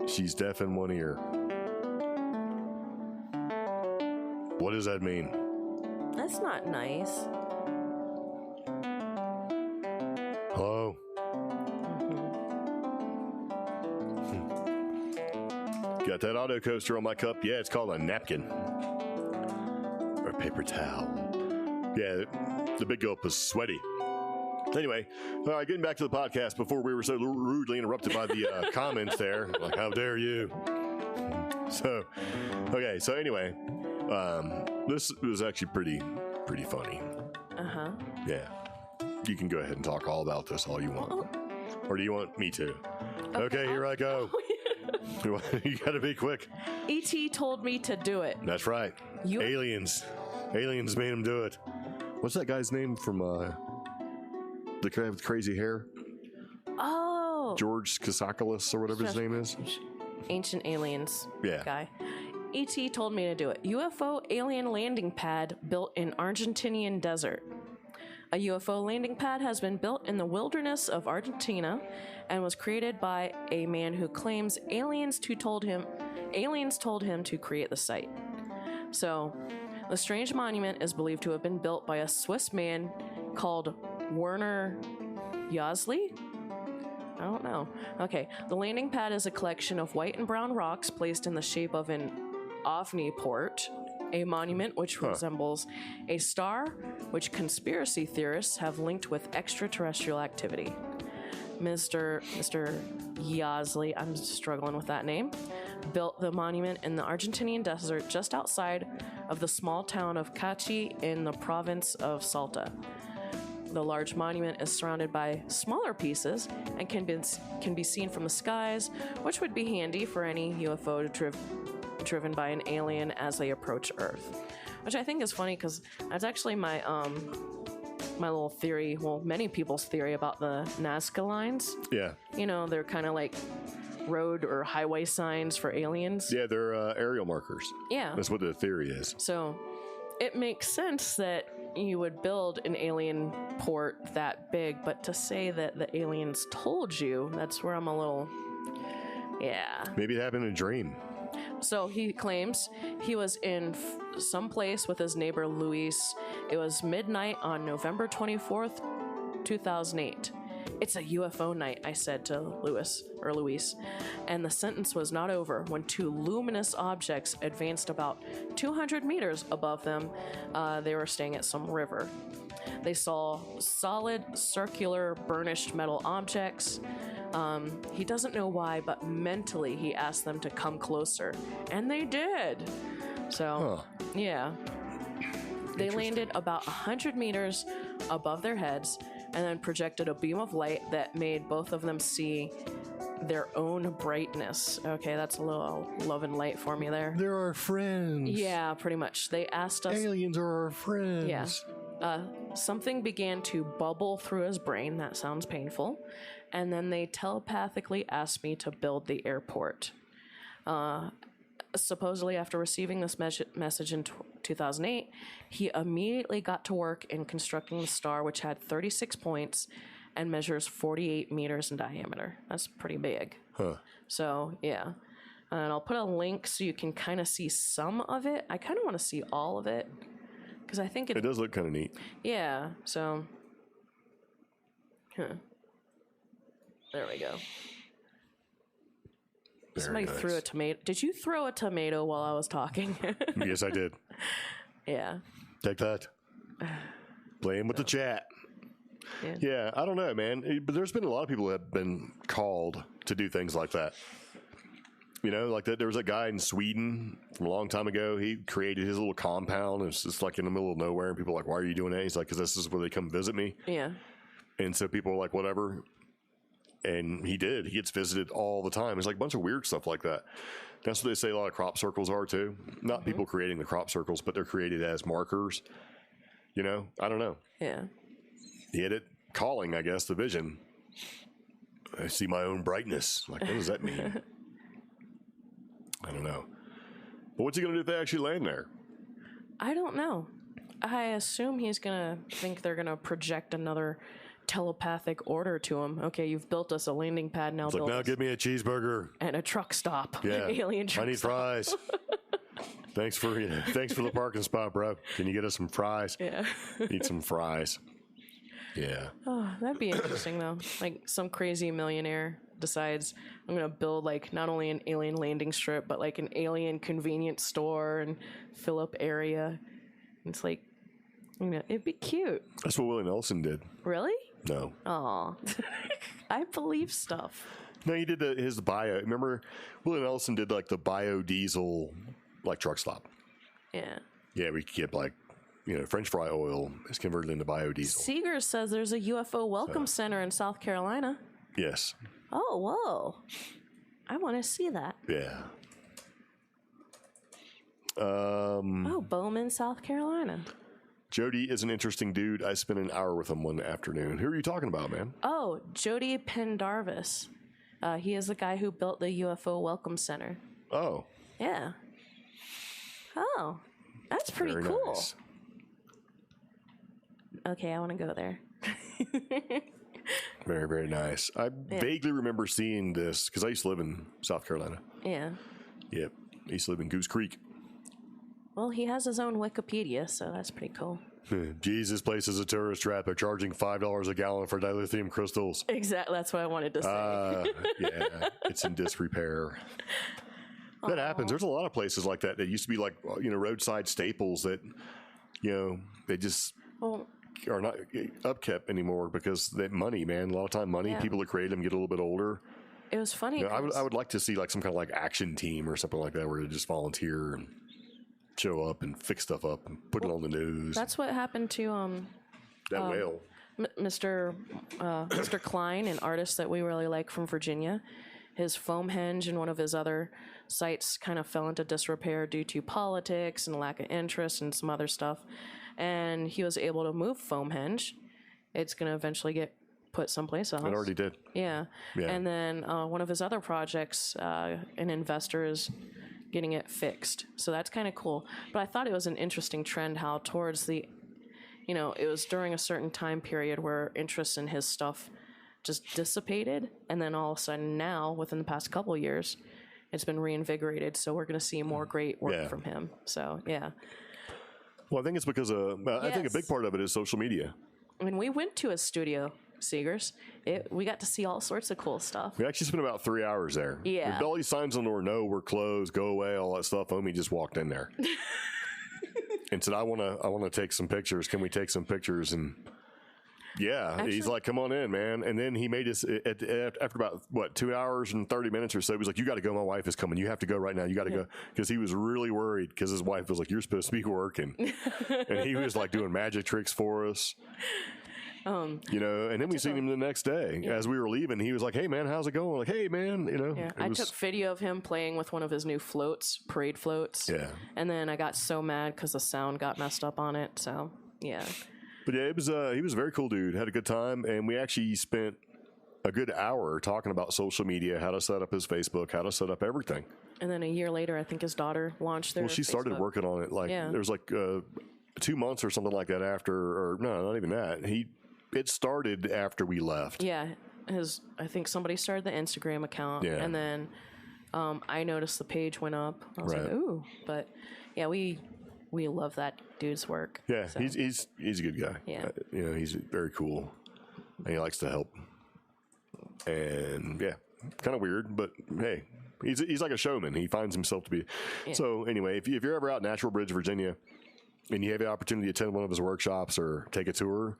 She's deaf in one ear. What does that mean? That's not nice. Hello? Got that auto coaster on my cup? Yeah, it's called a napkin. Or a paper towel. Yeah, the big gulp was sweaty. Anyway, all right, getting back to the podcast before we were so rudely interrupted by the comments there. Like, how dare you? So, okay, so anyway, this was actually pretty funny. Uh-huh. Yeah. You can go ahead and talk all about this all you want. Or do you want me to? Okay, here I go. You gotta be quick. E.T. told me to do it. That's right. Aliens. Aliens made him do it. What's that guy's name from the guy with crazy hair? Oh. George Kasakalis or whatever his name is. Ancient Aliens guy. E.T. told me to do it. UFO alien landing pad built in Argentinian desert. A UFO landing pad has been built in the wilderness of Argentina and was created by a man who claims aliens told him to create the site. So, the strange monument is believed to have been built by a Swiss man called Werner Josli? I don't know. Okay, the landing pad is a collection of white and brown rocks placed in the shape of an ovniport, a monument which resembles a star, which conspiracy theorists have linked with extraterrestrial activity. Mr. Josli, I'm struggling with that name, built the monument in the Argentinian desert just outside of the small town of Cachi in the province of Salta. The large monument is surrounded by smaller pieces and can be seen from the skies, which would be handy for any UFO driven by an alien as they approach Earth. Which I think is funny because that's actually my little theory, well, many people's theory about the Nazca lines. Yeah. You know, they're kind of like road or highway signs for aliens. Yeah, they're aerial markers. Yeah. That's what the theory is. So it makes sense that you would build an alien port that big, but to say that the aliens told you, that's where I'm a little, Maybe it happened in a dream. So he claims he was in some place with his neighbor Luis. It was midnight on November 24th, 2008. It's a UFO night, I said to Luis. And the sentence was not over when two luminous objects advanced about 200 meters above them. They were staying at some river. They saw solid, circular, burnished metal objects. He doesn't know why, but mentally he asked them to come closer. And they did. So, yeah. They landed about 100 meters above their heads and then projected a beam of light that made both of them see their own brightness. Okay, that's a little love and light for me there. They're our friends. Yeah, pretty much. They asked us... Aliens are our friends. Yeah. Something began to bubble through his brain. That sounds painful. And then they telepathically asked me to build the airport. Supposedly, after receiving this message in 2008, he immediately got to work in constructing the star, which had 36 points and measures 48 meters in diameter. That's pretty big. So, yeah. And I'll put a link so you can kind of see some of it. I kind of want to see all of it, because I think it does look kind of neat. Yeah, so... There we go. Somebody threw a tomato. Did you throw a tomato while I was talking? Yes, I did. Yeah. Take that. Playing with the chat. Yeah, I don't know, man. But there's been a lot of people that have been called to do things like that. You know, like that. There was a guy in Sweden from a long time ago. He created his little compound. It's just like in the middle of nowhere. And people are like, why are you doing that? He's like, because this is where they come visit me. Yeah. And so people are like, whatever. And he did. He gets visited all the time. It's like a bunch of weird stuff like that. That's what they say a lot of crop circles are, too. Not people creating the crop circles, but they're created as markers. You know? I don't know. Yeah. He had it calling, I guess, the vision. I see my own brightness. Like, what does that mean? I don't know. But what's he going to do if they actually land there? I don't know. I assume he's going to think they're going to project another telepathic order to him. Okay, you've built us a landing pad, now It's like, now give me a cheeseburger. And a truck stop. Yeah. Alien truck I need stop. fries. Thanks for the parking spot, bro. Can you get us some fries? Yeah. Need some fries. Yeah. Oh, that'd be interesting, though. Like, some crazy millionaire decides, I'm going to build, like, not only an alien landing strip, but, like, an alien convenience store and fill up area. It's like, you know, it'd be cute. That's what Willie Nelson did. Really? No. Aw. I believe stuff. No, he did his bio. Remember, Willie Nelson did, like, the biodiesel, like, truck stop. Yeah. Yeah, we could get, like, you know, French fry oil is converted into biodiesel. Seeger says there's a UFO welcome center in South Carolina. Yes. Oh, whoa. I want to see that. Yeah. Oh, Bowman, South Carolina. Jody is an interesting dude. I spent an hour with him one afternoon. Who are you talking about, man? Oh, Jody Pendarvis. He is the guy who built the UFO welcome center. Oh. Yeah. Oh, that's pretty Very cool. nice. Okay, I want to go there. Very, very nice. I vaguely remember seeing this because I used to live in South Carolina. Yeah. Yep. I used to live in Goose Creek. Well, he has his own Wikipedia, so that's pretty cool. Jesus place is a tourist trap. They're charging $5 a gallon for dilithium crystals. Exactly. That's what I wanted to say. Yeah, it's in disrepair. That happens. There's a lot of places like that that used to be like, you know, roadside staples that, you know, they just are not upkept anymore because that money, man. A lot of time money. Yeah. People that create them get a little bit older. It was funny. You know, I would like to see like some kind of like action team or something like that where they just volunteer and show up and fix stuff up and put it on the news. That's what happened to that whale. Mr. Klein, an artist that we really like from Virginia. His foam henge and one of his other sites kind of fell into disrepair due to politics and lack of interest and some other stuff. And he was able to move foam henge. It's going to eventually get put someplace else. It already did. Yeah. And then one of his other projects, an investor is getting it fixed. So that's kind of cool. But I thought it was an interesting trend how towards the, you know, it was during a certain time period where interest in his stuff just dissipated. And then all of a sudden now, within the past couple of years, it's been reinvigorated. So we're going to see more great work from him. So, yeah. Well, I think it's because I think a big part of it is social media. I mean, we went to his studio, Seegers. We got to see all sorts of cool stuff. We actually spent about 3 hours there. Yeah. All these signs on the door, no, we're closed, go away, all that stuff. Omi just walked in there and said, I want to take some pictures. Can we take some pictures? And he's like, come on in, man. And then he made us after about 2 hours and 30 minutes or so. He was like, you got to go. My wife is coming. You have to go right now. You got to go. Because he was really worried because his wife was like, you're supposed to be working. And he was like doing magic tricks for us. You know, and then we seen him the next day as we were leaving. He was like, hey man, how's it going? Like, hey man, you know. Yeah, I took video of him playing with one of his new floats, parade floats. Yeah. And then I got so mad because the sound got messed up on it. So, yeah. But yeah, it was he was a very cool dude. Had a good time. And we actually spent a good hour talking about social media, how to set up his Facebook, how to set up everything. And then a year later, I think his daughter launched their Well, she started Facebook. working on it. Like, there was like 2 months or something like that after, or no, not even that. It started after we left. Yeah, I think somebody started the Instagram account, and then I noticed the page went up. I was like, ooh, but yeah, we love that dude's work. Yeah, so. he's a good guy. Yeah, you know, he's very cool, and he likes to help. And yeah, kind of weird, but hey, he's like a showman. He finds himself to be. Yeah. So anyway, if you're ever out in Natural Bridge, Virginia, and you have the opportunity to attend one of his workshops or take a tour.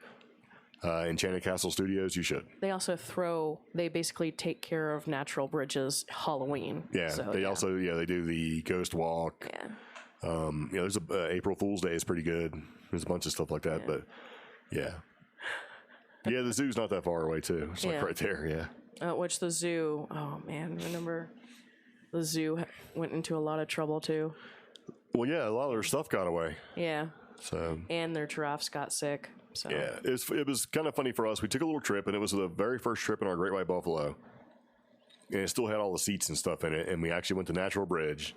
Enchanted Castle Studios, you should. They also they basically take care of Natural Bridge's Halloween. Yeah, so, they also, they do the Ghost Walk. Yeah. There's April Fool's Day is pretty good. There's a bunch of stuff like that, but yeah. Yeah, the zoo's not that far away too. It's like right there, yeah. Which the zoo, oh man, remember the zoo went into a lot of trouble too. Well, yeah, a lot of their stuff got away. Yeah. So and their giraffes got sick. So yeah, it was kind of funny for us. We took a little trip, and it was the very first trip in our Great White Buffalo, and it still had all the seats and stuff in it. And we actually went to Natural Bridge,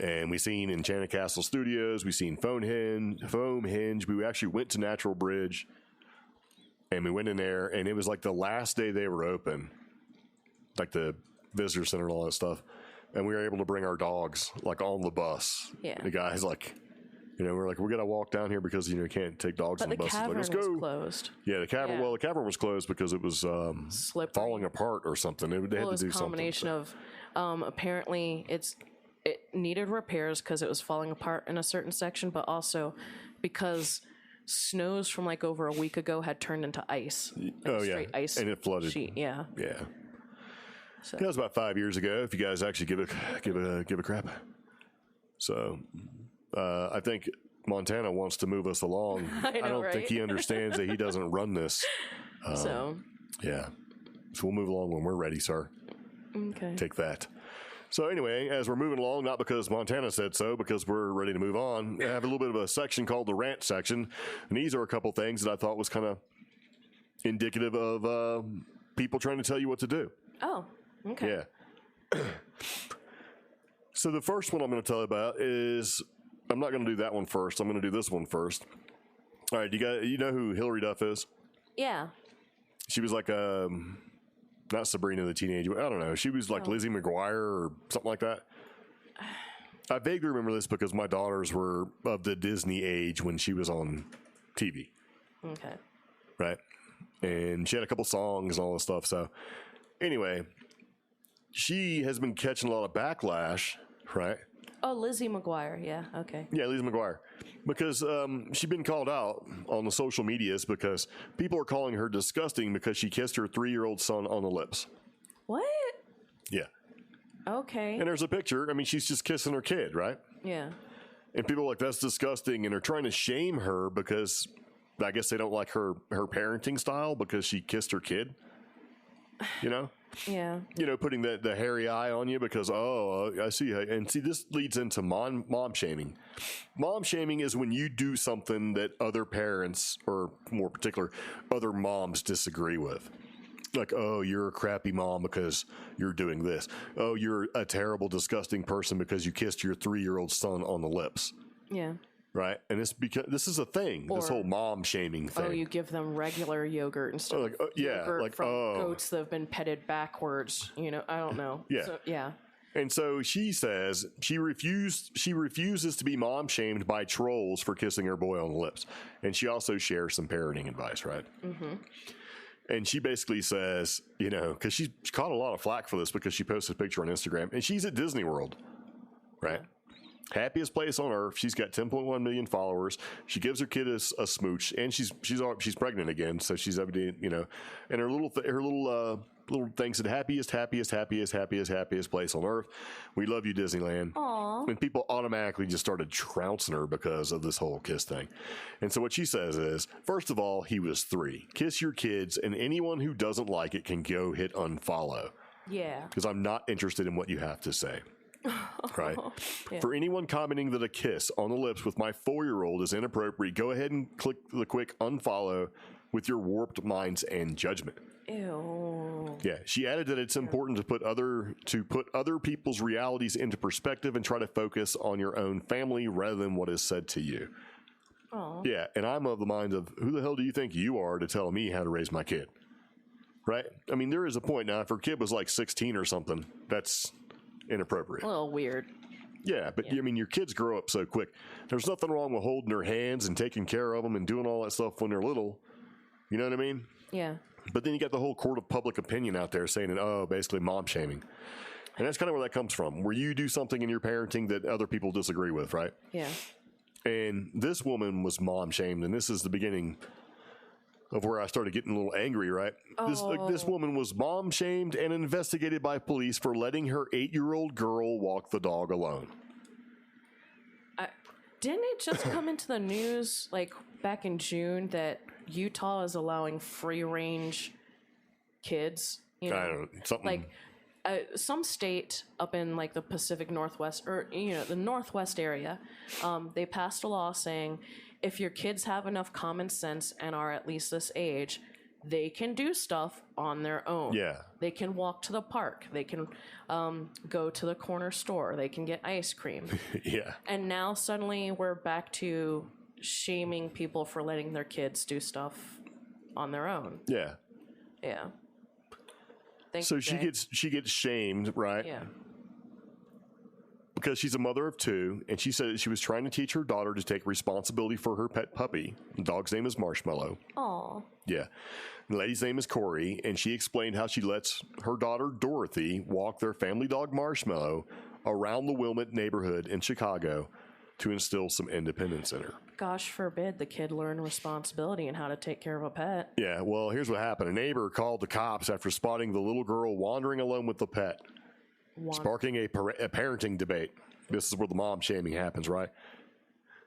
and we seen Enchanted Castle Studios. We seen Foam Hinge. We actually went to Natural Bridge, and we went in there, and it was like the last day they were open, like the visitor center and all that stuff. And we were able to bring our dogs like on the bus. Yeah. The guy's like, we're like, we're gonna walk down here because you can't take dogs on the bus. But the cavern was closed. Yeah, the cavern. Yeah. Well, the cavern was closed because it was falling apart or something. They had to do something. It was a combination of apparently it needed repairs because it was falling apart in a certain section, but also because snows from like over a week ago had turned into ice. Straight ice, and it flooded. Sheet. Yeah. Yeah. So. That was about 5 years ago. If you guys actually give a crap. So, I think Montana wants to move us along. I don't think he understands that he doesn't run this. So we'll move along when we're ready, sir. Okay. Take that. So anyway, as we're moving along, not because Montana said so, because we're ready to move on, I have a little bit of a section called the rant section, and these are a couple things that I thought was kind of indicative of people trying to tell you what to do. Oh. Okay. Yeah. So the first one I'm going to tell you about is, I'm not going to do that one first. I'm going to do this one first. All right, you know who Hillary Duff is? Yeah. She was like not Sabrina the Teenage. I don't know. She was like Lizzie McGuire or something like that. I vaguely remember this because my daughters were of the Disney age when she was on TV. Okay. Right? And she had a couple songs and all this stuff. So anyway, she has been catching a lot of backlash, right? Oh, Lizzie McGuire. Yeah. Okay. Yeah, Lizzie McGuire. Because she's been called out on the social medias because people are calling her disgusting because she kissed her 3-year-old son on the lips. What? Yeah. Okay. And there's a picture. I mean, she's just kissing her kid, right? Yeah. And people are like, that's disgusting. And are trying to shame her because I guess they don't like her parenting style because she kissed her kid. You know? Yeah. Putting the hairy eye on you because, I see. And see, this leads into mom shaming. Mom shaming is when you do something that other parents, or more particular, other moms disagree with. Like, oh, you're a crappy mom because you're doing this. Oh, you're a terrible, disgusting person because you kissed your 3-year-old son on the lips. Yeah. Right? And it's because this is a thing, this whole mom shaming thing. Oh, you give them regular yogurt instead of yogurt from goats that have been petted backwards. I don't know. Yeah. So, yeah. And so she says she refuses to be mom shamed by trolls for kissing her boy on the lips. And she also shares some parenting advice, right? Mm-hmm. And she basically says, because she caught a lot of flack for this because she posted a picture on Instagram, and she's at Disney World, right? Yeah. Happiest place on earth. She's got 10.1 million followers. She gives her kid a smooch, and she's pregnant again, so she's evident, And her little thing said, happiest place on earth. We love you, Disneyland. Aww. And people automatically just started trouncing her because of this whole kiss thing. And so what she says is, first of all, he was 3. Kiss your kids, and anyone who doesn't like it can go hit unfollow. Yeah. Because I'm not interested in what you have to say. Right? Yeah. For anyone commenting that a kiss on the lips with my 4-year-old is inappropriate, go ahead and click the quick unfollow with your warped minds and judgment. Ew. Yeah, she added that it's important to put other people's realities into perspective and try to focus on your own family rather than what is said to you. Aww. Yeah, and I'm of the mind of, who the hell do you think you are to tell me how to raise my kid? Right? I mean, there is a point now, if her kid was like 16 or something, that's inappropriate. A little weird. Yeah, but I mean, your kids grow up so quick. There's nothing wrong with holding their hands and taking care of them and doing all that stuff when they're little. You know what I mean? Yeah. But then you got the whole court of public opinion out there saying, basically mom shaming. And that's kind of where that comes from, where you do something in your parenting that other people disagree with, right? Yeah. And this woman was mom shamed, and this is the beginning of where I started getting a little angry, right? This woman was mom shamed and investigated by police for letting her 8-year-old girl walk the dog alone. Didn't it just come into the news like back in June that Utah is allowing free range kids? I don't know, something like some state up in like the Pacific Northwest, or the Northwest area, they passed a law saying if your kids have enough common sense and are at least this age, they can do stuff on their own. Yeah. They can walk to the park. They can go to the corner store. They can get ice cream. Yeah. And now suddenly we're back to shaming people for letting their kids do stuff on their own. Yeah. Yeah. So she gets shamed, right? Yeah. Because she's a mother of two, and she said that she was trying to teach her daughter to take responsibility for her pet puppy. The dog's name is Marshmallow. Aw. Yeah. The lady's name is Corey, and she explained how she lets her daughter Dorothy walk their family dog Marshmallow around the Wilmette neighborhood in Chicago to instill some independence in her. Gosh forbid the kid learn responsibility and how to take care of a pet. Yeah, well, here's what happened. A neighbor called the cops after spotting the little girl wandering alone with the pet, sparking a parenting debate. This is where the mom shaming happens, right?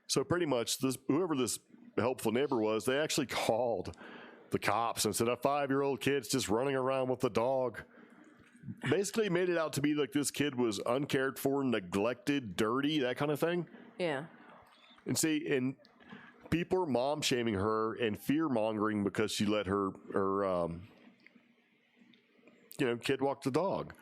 So pretty much, whoever this helpful neighbor was, they actually called the cops and said a 5-year-old kid's just running around with the dog. Basically made it out to be like this kid was uncared for, neglected, dirty, that kind of thing. Yeah. And see, and people are mom shaming her and fear mongering because she let her kid walk the dog.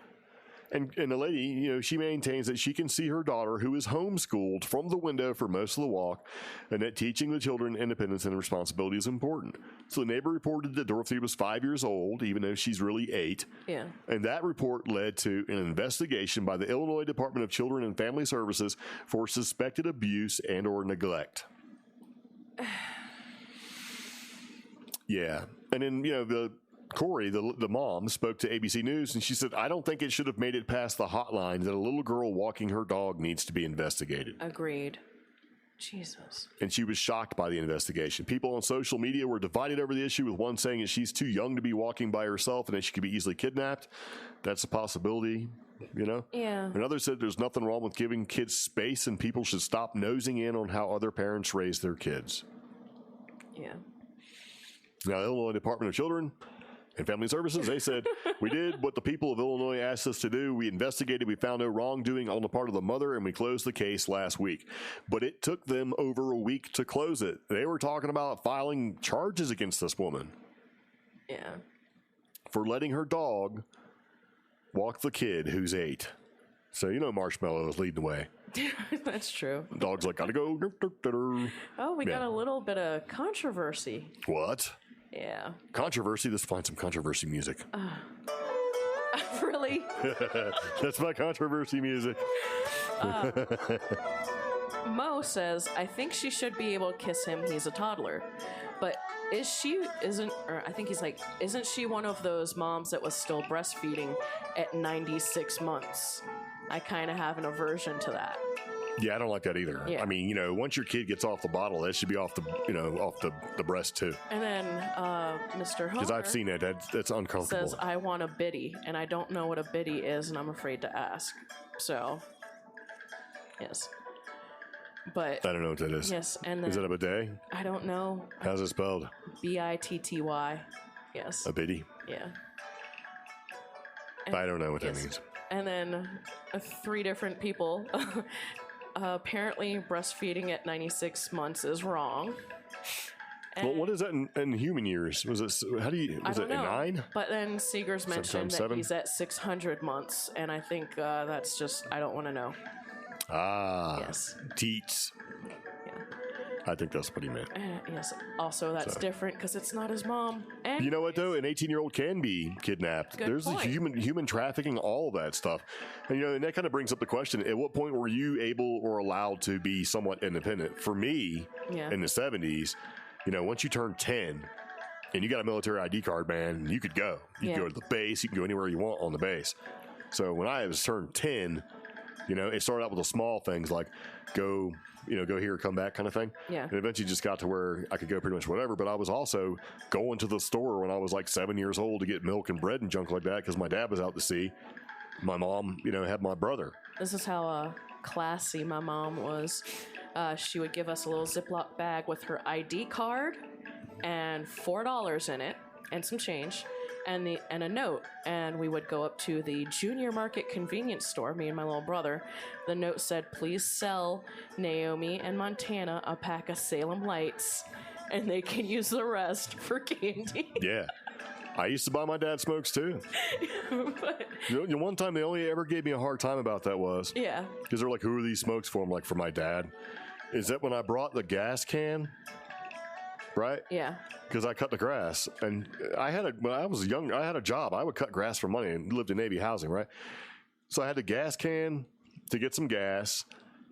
And the lady, she maintains that she can see her daughter, who is homeschooled, from the window for most of the walk, and that teaching the children independence and responsibility is important. So the neighbor reported that Dorothy was 5 years old, even though she's really 8. Yeah. And that report led to an investigation by the Illinois Department of Children and Family Services for suspected abuse and or neglect. Yeah. And then, Corey, the mom, spoke to ABC News, and she said, I don't think it should have made it past the hotline that a little girl walking her dog needs to be investigated. Agreed. Jesus. And she was shocked by the investigation. People on social media were divided over the issue, with one saying that she's too young to be walking by herself and that she could be easily kidnapped. That's a possibility, Yeah. And others said there's nothing wrong with giving kids space and people should stop nosing in on how other parents raise their kids. Yeah. Now, the Illinois Department of Children and Family Services, they said, we did what the people of Illinois asked us to do. We investigated. We found no wrongdoing on the part of the mother, and we closed the case last week. But it took them over a week to close it. They were talking about filing charges against this woman. Yeah. For letting her dog walk the kid who's 8. So, Marshmallow is leading the way. That's true. The dog's like, gotta go. Oh, we got a little bit of controversy. What? Yeah. Controversy? Let's find some controversy music. Really? That's my controversy music. Mo says, I think she should be able to kiss him. He's a toddler. But isn't she one of those moms that was still breastfeeding at 96 months? I kind of have an aversion to that. Yeah, I don't like that either. Yeah. I mean, once your kid gets off the bottle, that should be off the, off the breast too. And then Mr. Homer, because I've seen it, that's uncomfortable. says, I want a biddy, and I don't know what a biddy is, and I'm afraid to ask. So, yes. But I don't know what that is. Yes, and then, is it a bidet? I don't know. How's it spelled? Bitty. Yes. A biddy? Yeah. And, I don't know what that means. And then 3 different people. Apparently, breastfeeding at 96 months is wrong. Well, what is that in human years? Was it? How do you? Was it 9? But then Seegers mentioned that 7? he's at 600 months, and I think that's just I don't want to know. Ah. Yes. Teats. Yeah. I think that's what he meant. Yes. Also, that's different because it's not his mom. And you know what though? An 18-year-old can be kidnapped. Good There's point. human trafficking, all of that stuff. And and that kind of brings up the question: at what point were you able or allowed to be somewhat independent? For me, in the 70s, once you turn 10 and you got a military ID card, man, you could go. You can go to the base. You can go anywhere you want on the base. So when I was turned 10, it started out with the small things like go here, come back kind of thing. Yeah. And eventually just got to where I could go pretty much whatever. But I was also going to the store when I was like 7 years old to get milk and bread and junk like that because my dad was out to sea. My mom, had my brother. This is how classy my mom was. She would give us a little Ziploc bag with her ID card and $4 in it and some change. and a note, and we would go up to the Junior Market convenience store, me and my little brother. The note said, please sell Naomi and Montana a pack of Salem Lights, and they can use the rest for candy. Yeah. I used to buy my dad smokes too. But, One time they only ever gave me a hard time about that was. yeah. Because they're like, who are these smokes for? I'm like, for my dad. Is that when I brought the gas can? Right? Yeah. Because I cut the grass. And when I was young, I had a job. I would cut grass for money and lived in Navy housing, right? So I had the gas can to get some gas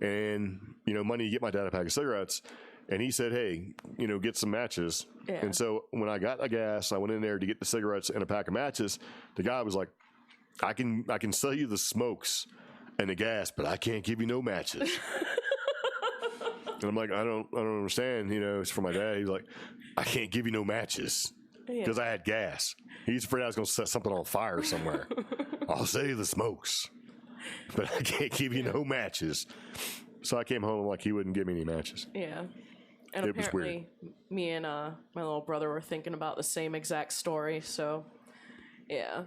and, money to get my dad a pack of cigarettes. And he said, hey, get some matches. Yeah. And so when I got the gas, I went in there to get the cigarettes and a pack of matches. The guy was like, I can sell you the smokes and the gas, but I can't give you no matches. And I'm like, I don't understand. It's for my dad. He's like, I can't give you no matches because I had gas. He's afraid I was going to set something on fire somewhere. I'll sell you the smokes, but I can't give you no matches. So I came home like he wouldn't give me any matches. Yeah. And It was apparently, me and my little brother were thinking about the same exact story. So, yeah.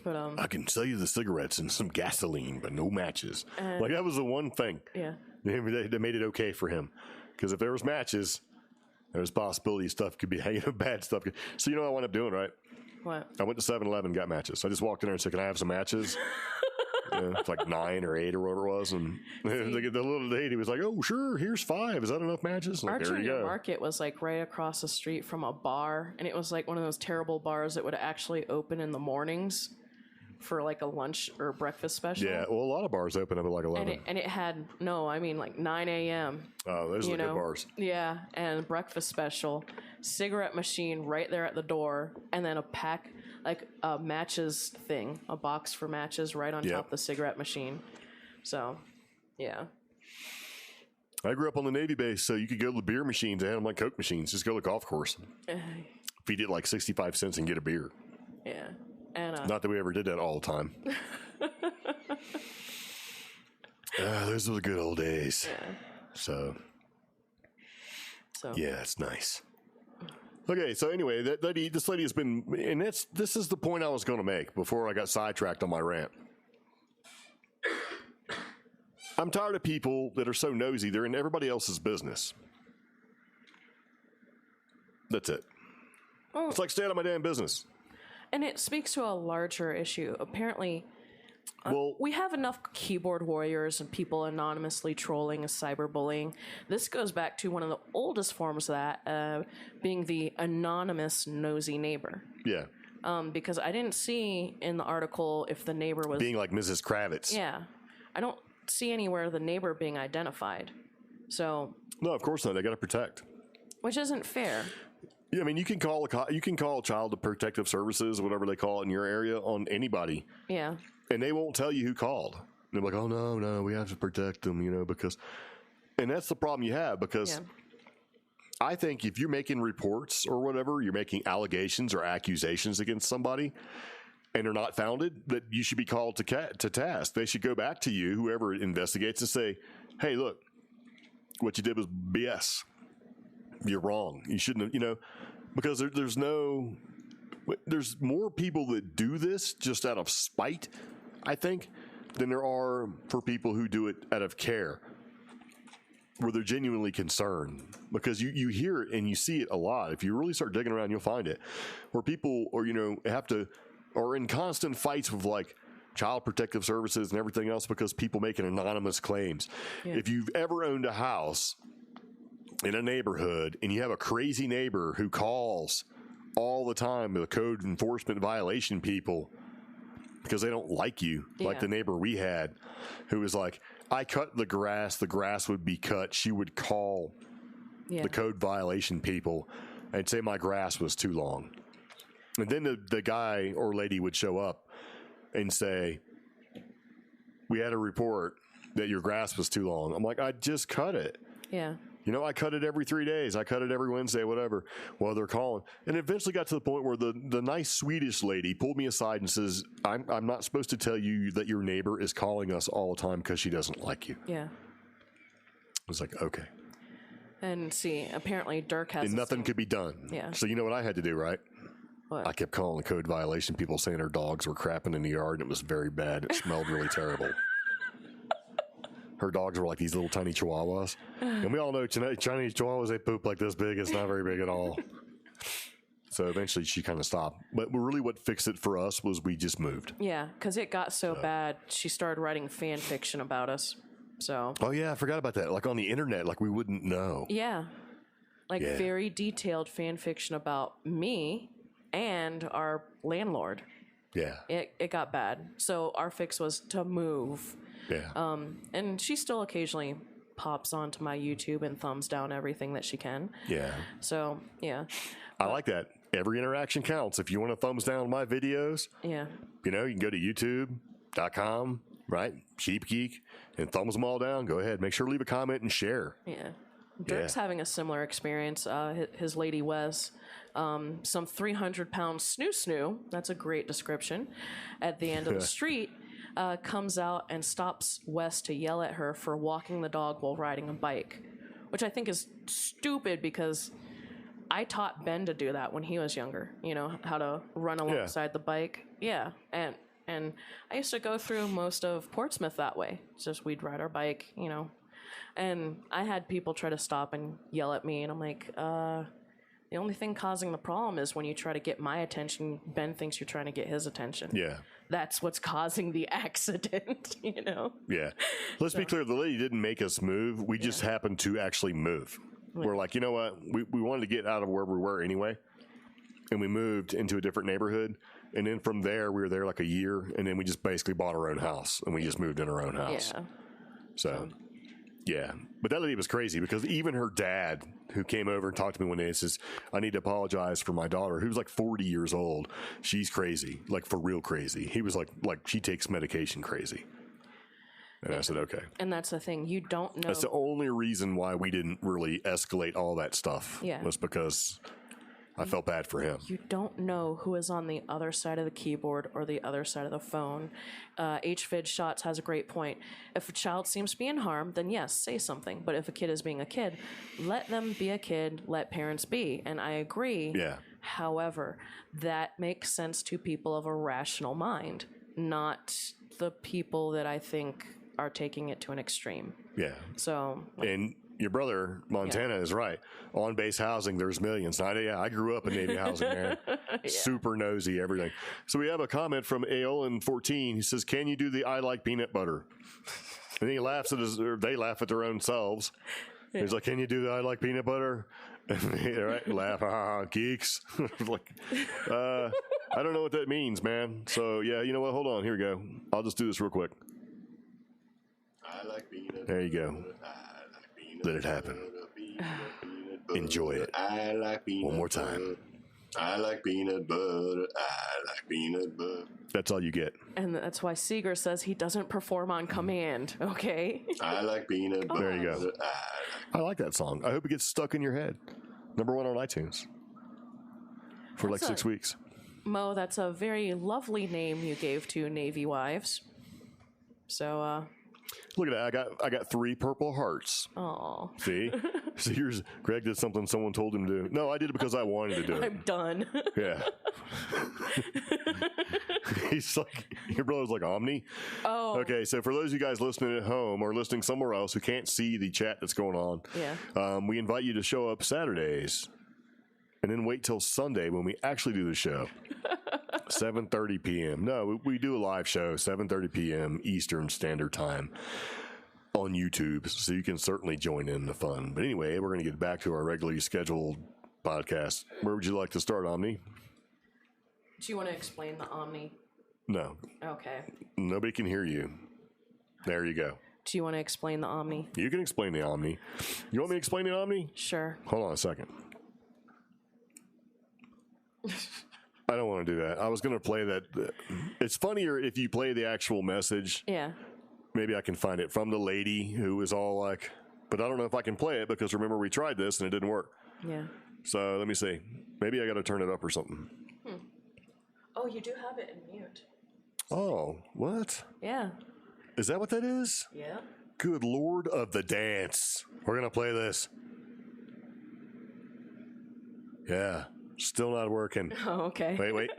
But I can sell you the cigarettes and some gasoline, but no matches. Like that was the one thing. Yeah. They made it okay for him, because if there was matches, there was possibility stuff could be bad stuff. So what I wound up doing, right? What? I went to 7-Eleven and got matches. I just walked in there and said, "Can I have some matches?" It's like 9 or 8 or whatever it was, and the little lady was like, "Oh, sure, here's 5. Is that enough matches?" Our Like, there you Junior go. Market was like right across the street from a bar, and it was like one of those terrible bars that would actually open in the mornings for like a lunch or breakfast special. Yeah, well, a lot of bars open up at like 11. And it had like 9 a.m. Oh, those are the good bars. Yeah, and breakfast special, cigarette machine right there at the door, and then a pack, like a matches thing, a box for matches right on top of the cigarette machine. So, yeah. I grew up on the Navy base, so you could go to the beer machines. They had them like Coke machines. Just go to the golf course. Feed it like 65 cents and get a beer. Yeah. And, not that we ever did that all the time. Those were the good old days. Yeah. So yeah, it's nice. Okay, so anyway, this lady has been, and this is the point I was going to make before I got sidetracked on my rant. I'm tired of people that are so nosy, they're in everybody else's business. That's it. Oh. It's like, stay out of my damn business. And it speaks to a larger issue. Apparently, Well, we have enough keyboard warriors and people anonymously trolling and cyberbullying. This goes back to one of the oldest forms of that, being the anonymous nosy neighbor. yeah. Because I didn't see in the article if the neighbor was... Being like Mrs. Kravitz. Yeah. I don't see anywhere the neighbor being identified. So... No, of course not. They got to protect. Which isn't fair. Yeah, I mean, you can call Child Protective Services, whatever they call it in your area, on anybody. Yeah. And they won't tell you who called. They're like, oh, no, we have to protect them, because... And that's the problem you have, because I think if you're making reports or whatever, you're making allegations or accusations against somebody, and they're not founded, that you should be called to task. They should go back to you, whoever investigates, and say, hey, look, what you did was BS. You're wrong. You shouldn't have, because there's more people that do this just out of spite, I think, than there are for people who do it out of care, where they're genuinely concerned. Because you hear it and you see it a lot. If you really start digging around, you'll find it, where people are in constant fights with like Child Protective Services and everything else because people making anonymous claims. Yeah. If you've ever owned a house in a neighborhood and you have a crazy neighbor who calls all the time, the code enforcement violation people, because they don't like you, like the neighbor we had, who was like, I cut the grass would be cut. She would call the code violation people and say my grass was too long. And then the guy or lady would show up and say, we had a report that your grass was too long. I'm like, I just cut it. Yeah. I cut it every 3 days. I cut it every Wednesday, whatever. Well, they're calling. And it eventually got to the point where the nice Swedish lady pulled me aside and says, I'm not supposed to tell you that your neighbor is calling us all the time because she doesn't like you. Yeah. I was like, okay. And see, apparently Dirk has... And nothing could be done. Yeah. So you know what I had to do, right? What? I kept calling the code violation. People saying their dogs were crapping in the yard, and it was very bad. It smelled really terrible. Her dogs were like these little tiny chihuahuas. And we all know Chinese chihuahuas, they poop like this big. It's not very big at all. So eventually she kind of stopped. But really what fixed it for us was we just moved. Yeah, because it got so bad, she started writing fan fiction about us. So. Oh, yeah, I forgot about that. Like on the internet, like we wouldn't know. Yeah. Like very detailed fan fiction about me and our landlord. Yeah. It got bad. So our fix was to move. Yeah. And she still occasionally pops onto my YouTube and thumbs down everything that she can. Yeah. So, yeah. I like that. Every interaction counts. If you want to thumbs down my videos, Yeah. you know, you can go to youtube.com, right? Sheep Geek, and thumbs them all down. Go ahead. Make sure to leave a comment and share. Yeah. Dirk's having a similar experience. His lady Wes, some 300-pound snoo, that's a great description, at the end of the street, comes out and stops Wes to yell at her for walking the dog while riding a bike, which I think is stupid because I taught Ben to do that when he was younger, you know, how to run alongside the bike. Yeah. And I used to go through most of Portsmouth that way. It's just we'd ride our bike, you know. And I had people try to stop and yell at me, and I'm like, the only thing causing the problem is when you try to get my attention, Ben thinks you're trying to get his attention. Yeah. That's what's causing the accident, you know? Yeah. Let's be clear. The lady didn't make us move. We just happened to actually move. We're like, you know what? We wanted to get out of where we were anyway. And we moved into a different neighborhood. And then from there, we were there like a year. And then we just basically bought our own house. And we just moved in our own house. Yeah. So, yeah. But that lady was crazy because even her dad, who came over and talked to me one day and says, I need to apologize for my daughter, who's like 40 years old. She's crazy, like for real crazy. He was like she takes medication crazy. And I said, okay. And that's the thing. You don't know. That's the only reason why we didn't really escalate all that stuff. Yeah. Was because I felt bad for him. You don't know who is on the other side of the keyboard or the other side of the phone. HVid Shots has a great point. If a child seems being harmed, then yes, say something. But if a kid is being a kid, let them be a kid, let parents be. And I agree. Yeah. However, that makes sense to people of a rational mind, not the people that I think are taking it to an extreme. Yeah. So. And your brother, Montana, is right. On-base housing, there's millions. I grew up in Navy housing, man. Super nosy, everything. So we have a comment from Aolin14. He says, can you do the I like peanut butter? And he laughs at or they laugh at their own selves. Yeah. He's like, can you do the I like peanut butter? Right? Laugh, geeks. Like, I don't know what that means, man. So, yeah, you know what? Hold on. Here we go. I'll just do this real quick. I like peanut there you go. butter. Let it happen. Enjoy it. I like peanut one more time. I like peanut butter. I like peanut butter. That's all you get. And that's why Seeger says he doesn't perform on command, okay? I like peanut butter. There you go. I like that song. I hope it gets stuck in your head. #1 on iTunes for like 6 weeks. Mo, that's a very lovely name you gave to Navy wives. So, look at that. I got 3 purple hearts. Oh. See? So here's Greg did something someone told him to do. No, I did it because I wanted to do it. I'm done. Yeah. He's like, your brother's like, Omni? Oh. Okay, so for those of you guys listening at home or listening somewhere else who can't see the chat that's going on, we invite you to show up Saturdays and then wait till Sunday when we actually do the show. 7:30 p.m. No, we do a live show, 7:30 p.m. Eastern Standard Time on YouTube, so you can certainly join in the fun. But anyway, we're going to get back to our regularly scheduled podcast. Where would you like to start, Omni? Do you want to explain the Omni? No. Okay. Nobody can hear you. There you go. Do you want to explain the Omni? You can explain the Omni. You want me to explain the Omni? Sure. Hold on a second. I don't want to do that. I was going to play that. It's funnier if you play the actual message. Yeah. Maybe I can find it from the lady who was all like, but I don't know if I can play it because remember we tried this and it didn't work. Yeah. So let me see. Maybe I got to turn it up or something. Oh, you do have it in mute. Oh, what? Yeah. Is that what that is? Yeah. Good Lord of the dance. We're going to play this. Yeah. Still not working. Oh, okay. Wait.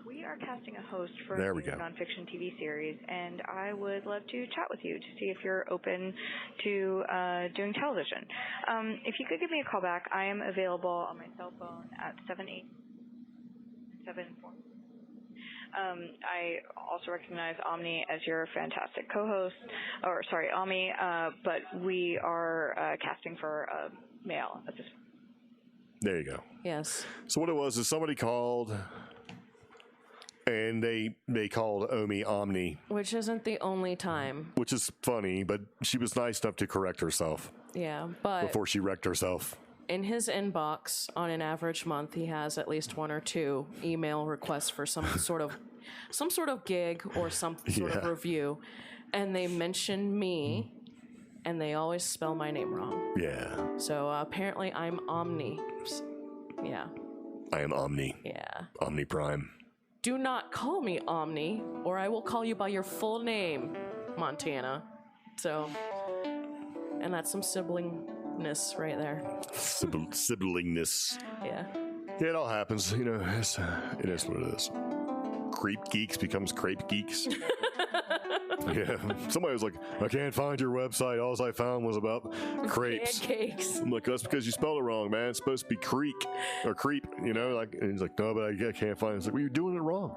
We are casting a host for There a we go. nonfiction TV series, and I would love to chat with you to see if you're open to doing television. If you could give me a call back, I am available on my cell phone at 7874. I also recognize Omni as your fantastic co-host, Omni, but we are casting for a male at this point. There you go. Yes. So what it was is somebody called, and they called Omi Omni, Which isn't the only time. which is funny, but she was nice enough to correct herself Yeah, but before she wrecked herself. in his inbox on an average month, he has at least 1 or 2 email requests for some sort of gig or some sort of Yeah. review, and they mention me, and they always spell my name wrong. Yeah. So apparently, I'm Omni. Yeah, I am Omni. yeah. Omni Prime. Do not call me Omni, or I will call you by your full name, Montana. So, and that's some siblingness right there. Siblingness. Yeah. Yeah, it all happens. You know, it is what it is. Creep Geeks becomes Crepe Geeks. Yeah. Somebody was like, I can't find your website. All I found was about crepes. Pancakes. I'm like, that's because you spelled it wrong, man. It's supposed to be creek or creep, you know? Like, and he's like, no, but I can't find it. It's like, well, you're doing it wrong.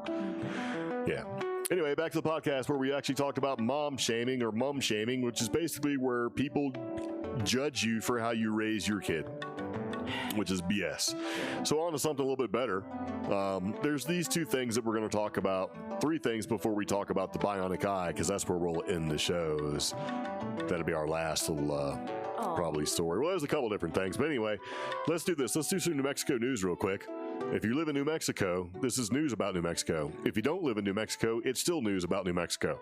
Yeah. Anyway, back to the podcast where we actually talked about mom shaming or mum shaming, which is basically where people judge you for how you raise your kid, which is BS. So on to something a little bit better. There's these 2 things that we're going to talk about, 3 things before we talk about the bionic eye, because that's where we'll end the shows. That'll be our last little probably story. Well, there's a couple different things, but anyway, let's do this. Let's do some New Mexico news real quick. If you live in New Mexico, this is news about New Mexico. If you don't live in New Mexico, it's still news about New Mexico.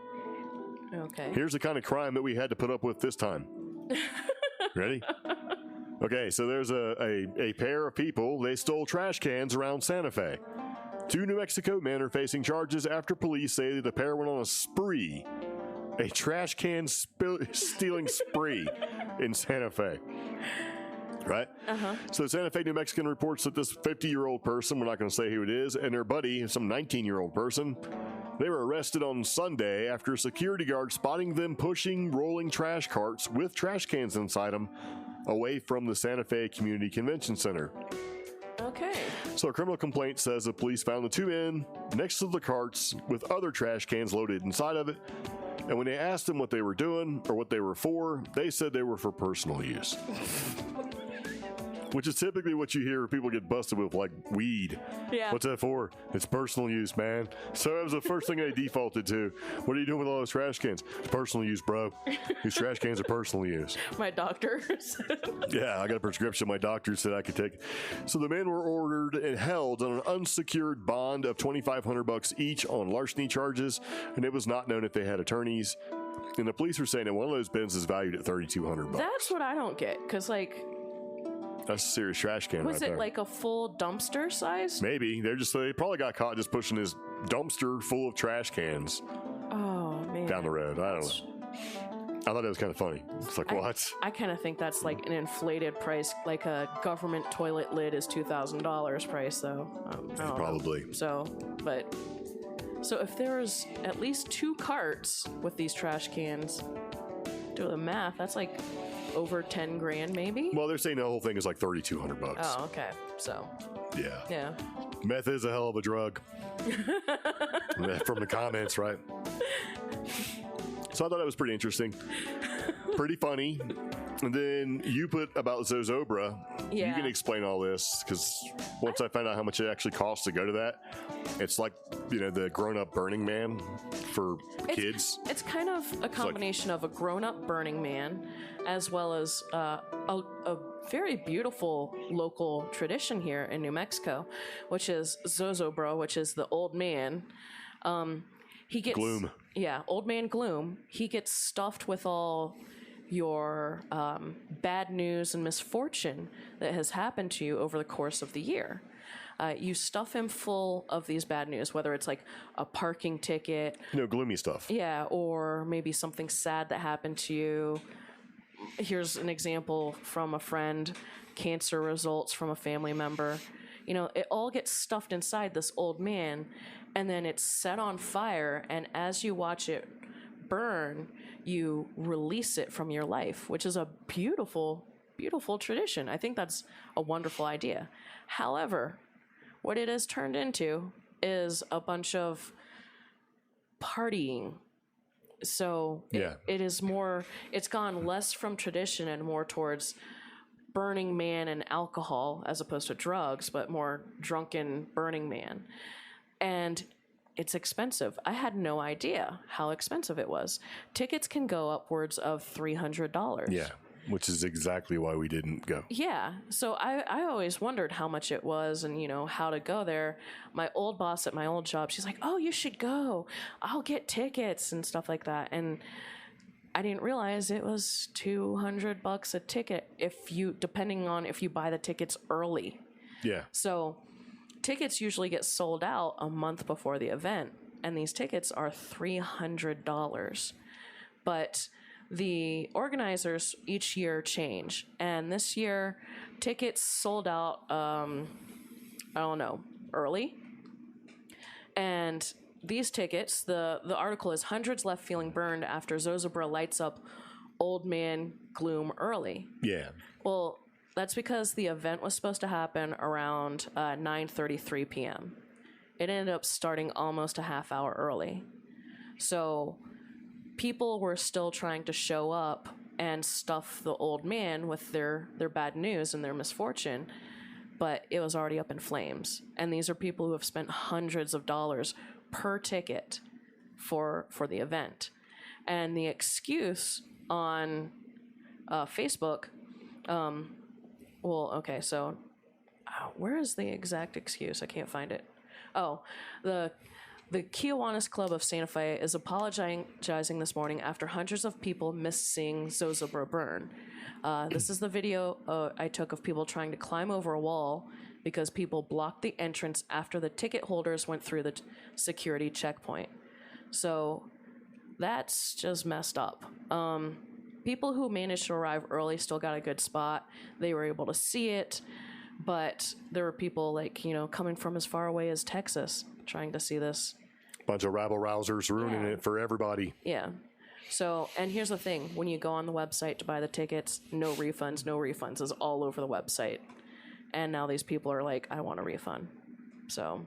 Okay. Here's the kind of crime that we had to put up with this time. Ready? Okay, so there's a pair of people. They stole trash cans around Santa Fe. 2 New Mexico men are facing charges after police say the pair went on a spree, a trash can stealing spree in Santa Fe. Right? Uh-huh. So Santa Fe, New Mexican reports that this 50-year-old person, we're not going to say who it is, and their buddy, some 19-year-old person, they were arrested on Sunday after a security guard spotting them pushing rolling trash carts with trash cans inside them away from the Santa Fe Community Convention Center. Okay. So a criminal complaint says the police found the 2 men next to the carts with other trash cans loaded inside of it. And when they asked them what they were doing or what they were for, they said they were for personal use. Which is typically what you hear people get busted with, like weed. Yeah. What's that for? It's personal use, man. So that was the first thing they defaulted to. What are you doing with all those trash cans? It's personal use, bro. These trash cans are personal use. My doctor. Yeah, I got a prescription my doctor said I could take. So the men were ordered and held on an unsecured bond of $2,500 each on larceny charges, and it was not known if they had attorneys. And the police were saying that one of those bins is valued at $3,200. That's what I don't get, because, like, That's a serious trash can was right it there. like a full dumpster size? Maybe. They probably got caught just pushing this dumpster full of trash cans Oh, man. down the road. I don't know. I thought it was kind of funny. It's like, what? I kind of think that's like an inflated price, like a government toilet lid is $2,000 price, though. I don't know. Probably. So if there's at least 2 carts with these trash cans, do the math, that's like over 10 grand maybe? Well, they're saying the whole thing is like $3,200. Oh, okay. So, Yeah. yeah. Meth is a hell of a drug. From the comments, right? So I thought that was pretty interesting. Pretty funny. And then you put about Zozobra. Yeah. You can explain all this, because once I found out how much it actually costs to go to that, it's like, the grown-up Burning Man for kids. It's kind of a combination of a grown-up Burning Man as well as a very beautiful local tradition here in New Mexico, which is Zozobra, which is the old man. He gets Gloom. Yeah, old man Gloom. He gets stuffed with all your bad news and misfortune that has happened to you over the course of the year. You stuff him full of these bad news, whether it's like a parking ticket, Gloomy stuff. yeah, or maybe something sad that happened to you, here's an example from a friend, cancer results from a family member. You know, it all gets stuffed inside this old man, and then it's set on fire, and as you watch it burn, you release it from your life, which is a beautiful, beautiful tradition. I think that's a wonderful idea. However, what it has turned into is a bunch of partying. So it is more, it's gone less from tradition and more towards Burning Man and alcohol as opposed to drugs, but more drunken Burning Man. And it's expensive. I had no idea how expensive it was. Tickets can go upwards of $300. Yeah, which is exactly why we didn't go. Yeah. So I always wondered how much it was and, you know, how to go there. My old boss at my old job, she's like, oh, you should go. I'll get tickets and stuff like that. And I didn't realize it was $200 a ticket depending on if you buy the tickets early. Yeah. So tickets usually get sold out a month before the event, and these tickets are $300. But the organizers each year change, and this year tickets sold out, early. And these tickets, the article is hundreds left feeling burned after Zozobra lights up old man gloom early. Yeah. Well, that's because the event was supposed to happen around 9:33 p.m. It ended up starting almost a half hour early. So people were still trying to show up and stuff the old man with their bad news and their misfortune, but it was already up in flames. And these are people who have spent hundreds of dollars per ticket for the event. And the excuse on Facebook, so where is the exact excuse? I can't find it. Oh, the Kiwanis Club of Santa Fe is apologizing this morning after hundreds of people missed seeing Zozobra burn. This is the video I took of people trying to climb over a wall because people blocked the entrance after the ticket holders went through the security checkpoint. So that's just messed up. People who managed to arrive early still got a good spot. They were able to see it, but there were people coming from as far away as Texas trying to see this. Bunch of rabble-rousers ruining it for everybody. Yeah. So, and here's the thing. When you go on the website to buy the tickets, no refunds is all over the website. And now these people are like, I want a refund. So,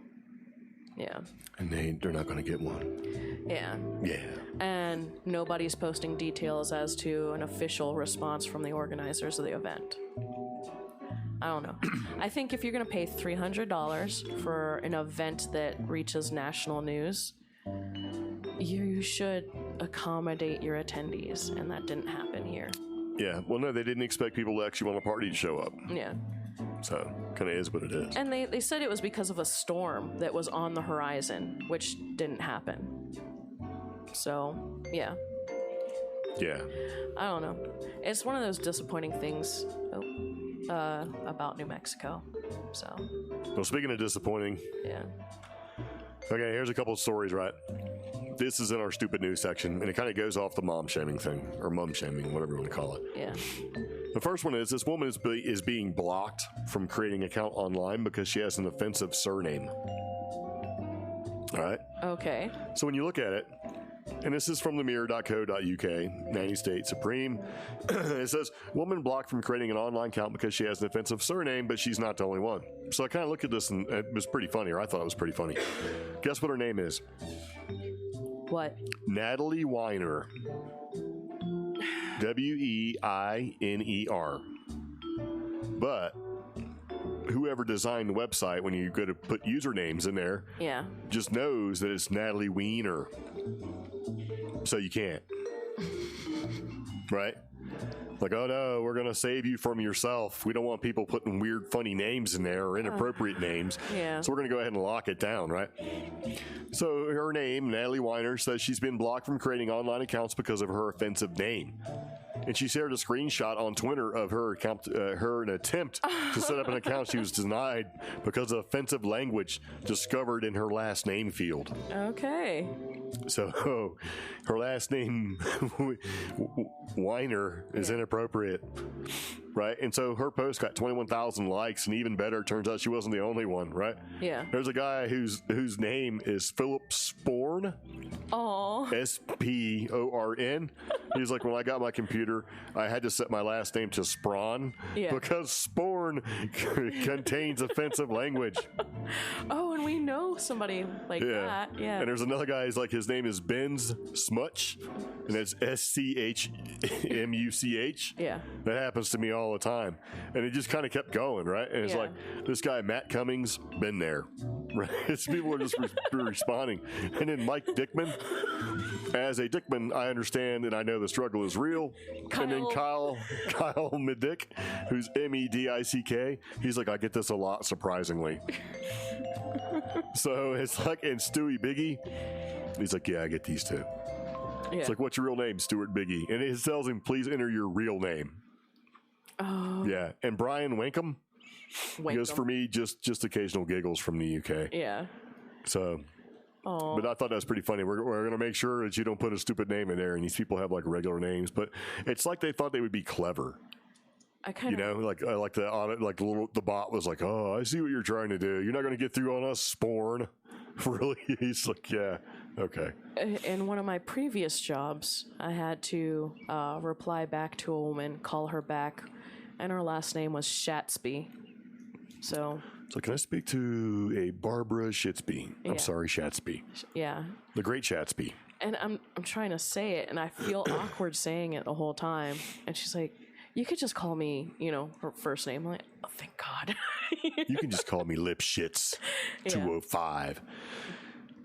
yeah. And they're not going to get one. Yeah. Yeah. And nobody's posting details as to an official response from the organizers of the event. I don't know. I think if you're going to pay $300 for an event that reaches national news, you should accommodate your attendees, and that didn't happen here. Yeah. Well, no, they didn't expect people to actually want a party to show up. Yeah. So, kind of is what it is. And they said it was because of a storm that was on the horizon, which didn't happen. So, yeah. Yeah. I don't know. It's one of those disappointing things about New Mexico. So. Well, speaking of disappointing. Yeah. Okay, here's a couple of stories, right? This is in our stupid news section, and it kind of goes off the mom shaming thing, or mum shaming, whatever you want to call it. Yeah. The first one is this woman is being blocked from creating an account online because she has an offensive surname. All right? Okay. So when you look at it, and this is from themirror.co.uk, Nanny State Supreme, it says, woman blocked from creating an online account because she has an offensive surname, but she's not the only one. So I kind of looked at this, and it was pretty funny, or I thought it was pretty funny. Guess what her name is? What? Natalie Weiner. Weiner. But whoever designed the website, when you go to put usernames in there, just knows that it's Natalie Weiner. So you can't. Right? Like, oh no, we're going to save you from yourself. We don't want people putting weird, funny names in there or inappropriate names. Yeah. So we're going to go ahead and lock it down, right? So her name, Natalie Weiner, says she's been blocked from creating online accounts because of her offensive name. And she shared a screenshot on Twitter of her account, an attempt to set up an account. She was denied because of offensive language discovered in her last name field. Okay. So her last name, Weiner, is inappropriate, right? And so her post got 21,000 likes, and even better, it turns out she wasn't the only one, right? Yeah. There's a guy whose name is Philip Sporn. Aw. Sporn. He's like, when I got my computer, I had to set my last name to Sprawn because Sporn contains offensive language. Oh, and we know somebody like that. Yeah. And there's another guy, he's like, his name is Ben's Smutch, and it's SCHMUCH. Yeah. That happens to me all the time. And it just kind of kept going, right? And it's like, this guy, Matt Cummings, been there. Right? It's people are just responding. And then Mike Dickman. As a Dickman, I understand and I know the struggle is real. Kyle. And then Kyle Medick, who's Medick, he's like, I get this a lot, surprisingly. So it's like, and Stewie Biggie, he's like, yeah, I get these too. Yeah. It's like, what's your real name, Stuart Biggie? And it tells him, please enter your real name. Oh. Yeah. And Brian Wankum goes, for me, just occasional giggles from the UK. Yeah. So, oh. But I thought that was pretty funny. We're going to make sure that you don't put a stupid name in there, and these people have like regular names, but it's like they thought they would be clever. I kind of, you know, like the audit, like the bot was like, oh, I see what you're trying to do. You're not going to get through on us, Sporn. Really? He's like, yeah, okay. In one of my previous jobs, I had to reply back to a woman, call her back, and her last name was Shatsby. So Can I speak to a Barbara Shitsby? I'm sorry, Shatsby. Yeah. The great Shatsby. And I'm trying to say it, and I feel awkward saying it the whole time. And she's like, you could just call me, you know, her first name. I'm like, oh, thank God. You can just call me Lipshits 205.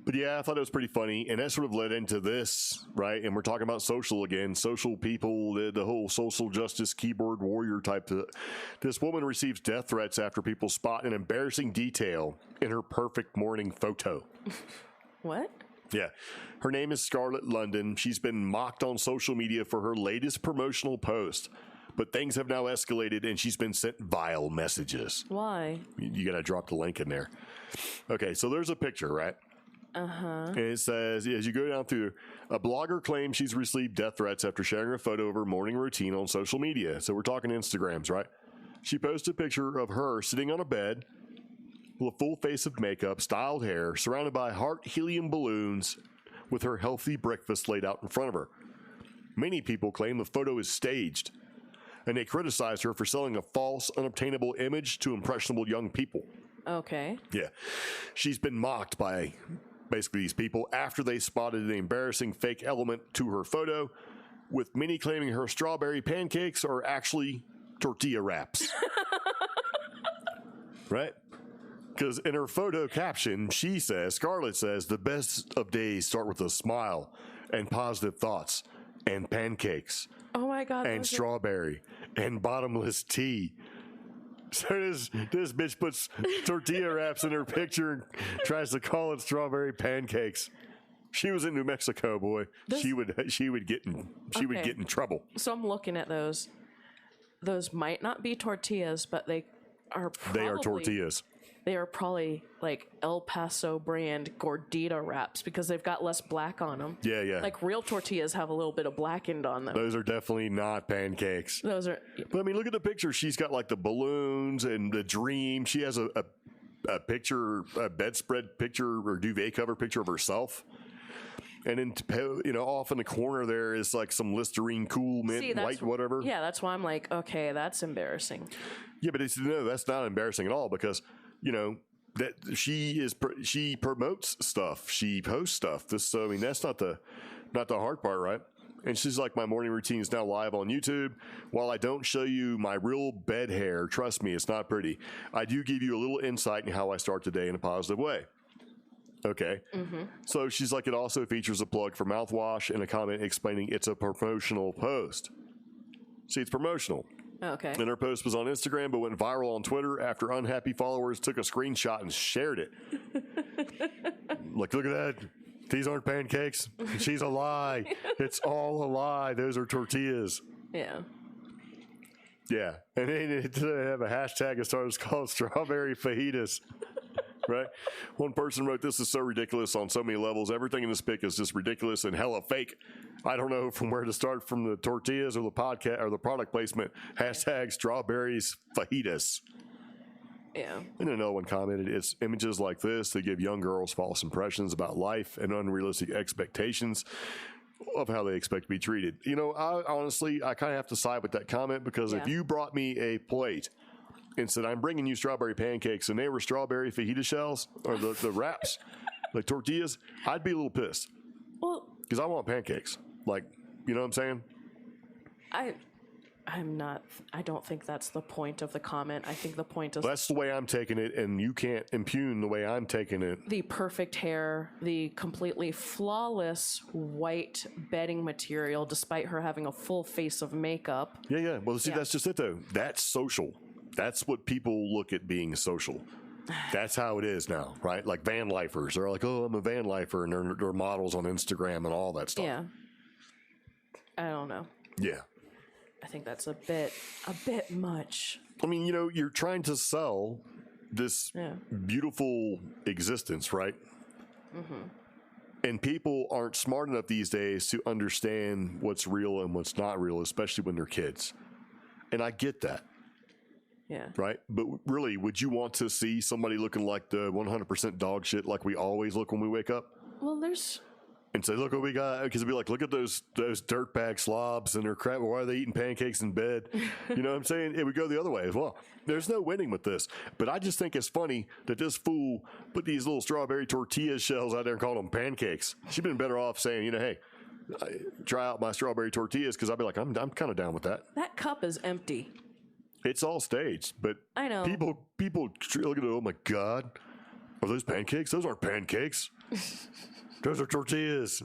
But yeah, I thought it was pretty funny. And that sort of led into this, right? And we're talking about social again. Social people, the whole social justice keyboard warrior type. This woman receives death threats after people spot an embarrassing detail in her perfect morning photo. What? Yeah. Her name is Scarlett London. She's been mocked on social media for her latest promotional post. But things have now escalated, and she's been sent vile messages. Why? You got to drop the link in there. Okay, so there's a picture, right? Uh-huh. And it says, as you go down through, a blogger claims she's received death threats after sharing a photo of her morning routine on social media. So we're talking Instagrams, right? She posted a picture of her sitting on a bed with a full face of makeup, styled hair, surrounded by heart helium balloons, with her healthy breakfast laid out in front of her. Many people claim the photo is staged, and they criticize her for selling a false, unobtainable image to impressionable young people. Okay. Yeah. She's been mocked by basically these people after they spotted an embarrassing fake element to her photo, with many claiming her strawberry pancakes are actually tortilla wraps. Right? Because in her photo caption, Scarlett says, the best of days start with a smile and positive thoughts and pancakes. Oh my God. And strawberry and bottomless tea. So this bitch puts tortilla wraps in her picture and tries to call it strawberry pancakes. She was in New Mexico, boy. She would get in trouble. So I'm looking at those. Those might not be tortillas, but they are tortillas. They are probably like El Paso brand gordita wraps because they've got less black on them. Yeah, yeah. Like real tortillas have a little bit of blackened on them. Those are definitely not pancakes. Those are. But I mean, look at the picture. She's got like the balloons and the dream. She has a picture, a bedspread picture or duvet cover picture of herself. And then, you know, off in the corner there is like some Listerine Cool Mint White whatever. Yeah, that's why I'm like, okay, that's embarrassing. Yeah, but that's not embarrassing at all because, you know, that she promotes stuff, she posts stuff. So I mean, that's not the hard part, right? And she's like, my morning routine is now live on YouTube. While I don't show you my real bed hair, trust me, it's not pretty. I do give you a little insight in how I start the day in a positive way. Okay. Mm-hmm. So she's like, it also features a plug for mouthwash and a comment explaining it's a promotional post. See, it's promotional. Okay. And her post was on Instagram, but went viral on Twitter after unhappy followers took a screenshot and shared it. Like, look at that. These aren't pancakes. She's a lie. It's all a lie. Those are tortillas. Yeah. Yeah. And they have a hashtag that starts called strawberry fajitas. Right? One person wrote, "This is so ridiculous on so many levels. Everything in this pic is just ridiculous and hella fake. I don't know from where to start, from the tortillas or the podcast or the product placement. Hashtag strawberries fajitas." Yeah. And another one commented, "It's images like this that give young girls false impressions about life and unrealistic expectations of how they expect to be treated." You know, I honestly, I kind of have to side with that comment, because if you brought me a plate and said, "I'm bringing you strawberry pancakes," and they were strawberry fajita shells or the wraps, like tortillas, I'd be a little pissed. Well, because I want pancakes. Like, you know what I'm saying? I'm not. I don't think that's the point of the comment. I think the point is That's the way I'm taking it, and you can't impugn the way I'm taking it. the perfect hair, the completely flawless white bedding material, despite her having a full face of makeup. Yeah. Well, see, that's just it, though. That's social. That's what people look at being social. That's how it is now, right? Like van lifers. They're like, "Oh, I'm a van lifer," and they're models on Instagram and all that stuff. Yeah. I don't know. Yeah. I think that's a bit much. I mean, you know, you're trying to sell this beautiful existence, right? Mm-hmm. And people aren't smart enough these days to understand what's real and what's not real, especially when they're kids. And I get that. Yeah. Right? But really, would you want to see somebody looking like the 100% dog shit like we always look when we wake up? Well, there's... And say, "Look what we got," because it'd be like, "Look at those dirtbag slobs and their crap. Why are they eating pancakes in bed?" You know what I'm saying? It would go the other way as well. There's no winning with this. But I just think it's funny that this fool put these little strawberry tortilla shells out there and called them pancakes. She'd been better off saying, you know, "Hey, try out my strawberry tortillas," because I'd be like, I'm kind of down with that. That cup is empty. It's all staged, but I know people look at it. "Oh my God, are those pancakes? Those aren't pancakes. Those are tortillas."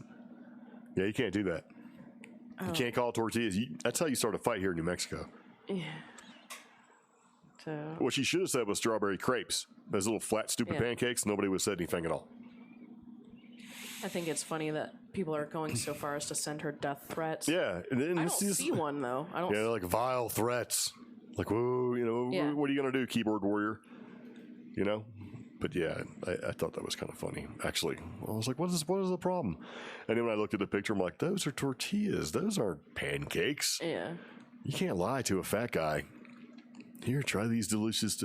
Yeah, you can't do that. You can't call tortillas. That's how you start a fight here in New Mexico. Yeah. So. What she should have said was strawberry crepes. Those little flat, stupid pancakes. Nobody would have said anything at all. I think it's funny that people are going so far as to send her death threats. Yeah. And then I don't see one, though. I don't. Yeah, like vile threats. Like, whoa, you know, what are you going to do, keyboard warrior? You know? But yeah, I thought that was kind of funny. Actually, I was like, what is the problem? And then when I looked at the picture, I'm like, those are tortillas. Those aren't pancakes. Yeah. You can't lie to a fat guy. Here, try these delicious,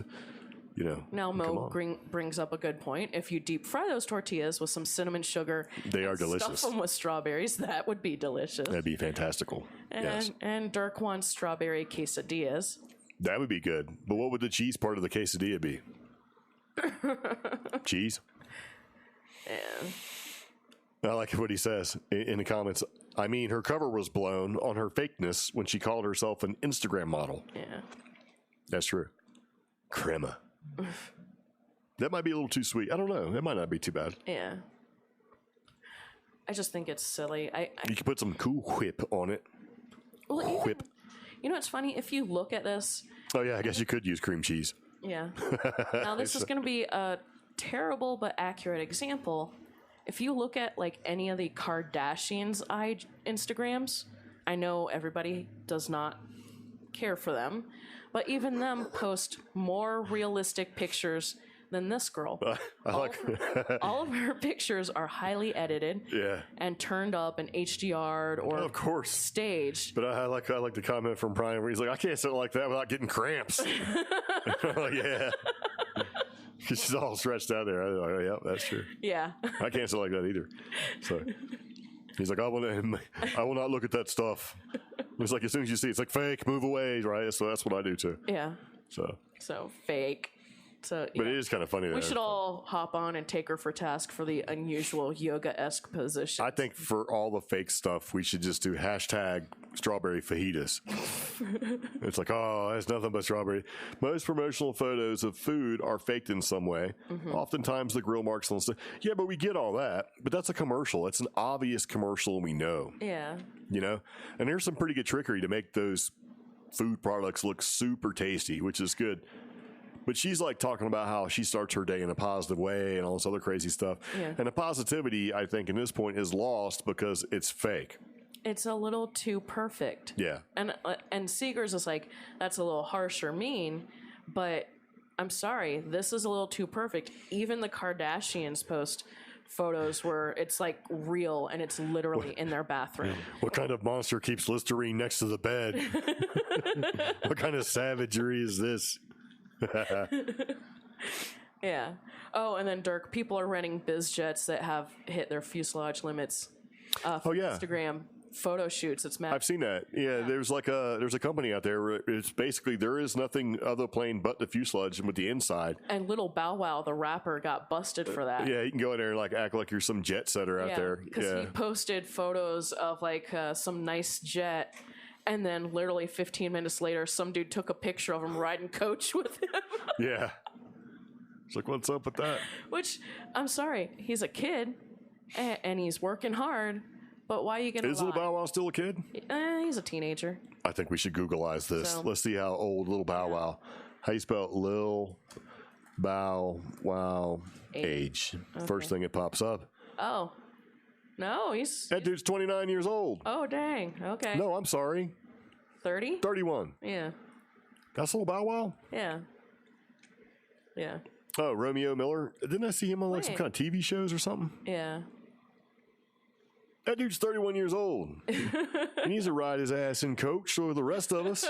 you know. Now, Mo brings up a good point. If you deep fry those tortillas with some cinnamon sugar, they are delicious. Stuff them with strawberries, that would be delicious. That'd be fantastical. And Dirk wants strawberry quesadillas. That would be good. But what would the cheese part of the quesadilla be? Cheese? Yeah. I like what he says in the comments. I mean, her cover was blown on her fakeness when she called herself an Instagram model. Yeah. That's true. Crema. That might be a little too sweet. I don't know. That might not be too bad. Yeah. I just think it's silly. You could put some Cool Whip on it. Well, Whip. You know what's funny? If you look at this... Oh, yeah, I guess you could use cream cheese. Yeah. Now, this is going to be a terrible but accurate example. If you look at, like, any of the Kardashians' Instagrams, I know everybody does not care for them, but even them post more realistic pictures than this girl. All of her pictures are highly edited and turned up and HDR'd or of course staged. But I like the comment from Brian where he's like, "I can't sit like that without getting cramps." Like, yeah. She's all stretched out there. I'm like, "Oh, yeah, that's true." Yeah. I can't sit like that either. So he's like, I will not look at that stuff. It's like, as soon as you see it, it's like, fake, move away, right? So that's what I do too. Yeah. So fake. So, but it is kind of funny. We should all hop on and take her for task for the unusual yoga-esque position. I think for all the fake stuff, we should just do hashtag strawberry fajitas. It's like, oh, it's nothing but strawberry. Most promotional photos of food are faked in some way. Mm-hmm. Oftentimes the grill marks on stuff. Yeah, but we get all that. But that's a commercial. It's an obvious commercial, and we know. Yeah. You know? And there's some pretty good trickery to make those food products look super tasty, which is good. But she's like talking about how she starts her day in a positive way and all this other crazy stuff. Yeah. And the positivity, I think, in this point is lost because it's fake. It's a little too perfect. Yeah. And Seeger's is like, that's a little harsh or mean, but I'm sorry, this is a little too perfect. Even the Kardashians post photos where it's like real and it's literally in their bathroom. What kind of monster keeps Listerine next to the bed? What kind of savagery is this? Yeah. Oh, and then Dirk, people are renting biz jets that have hit their fuselage limits. For Instagram photo shoots. It's mad. I've seen that. Yeah, there's a company out there where it's basically there is nothing other plane but the fuselage with the inside. And Little Bow Wow, the rapper, got busted for that. Yeah, you can go in there and like act like you're some jet setter out there. Because he posted photos of like some nice jet. And then literally 15 minutes later, some dude took a picture of him riding coach with him. Yeah. It's like, what's up with that? Which, I'm sorry, he's a kid, and he's working hard, but why are you going to lie? Is Little Bow Wow still a kid? He's a teenager. I think we should Googleize this. So, let's see how old Little Bow Wow. How you spell it? Lil Bow Wow age. Okay. First thing that pops up. Oh. No, That dude's 29 years old. Oh, dang. Okay. No, I'm sorry. 30? 31. Yeah. That's Little Bow Wow? Yeah. Yeah. Oh, Romeo Miller. Didn't I see him on like some kind of TV shows or something? Yeah. That dude's 31 years old. He needs to ride his ass in coach for the rest of us.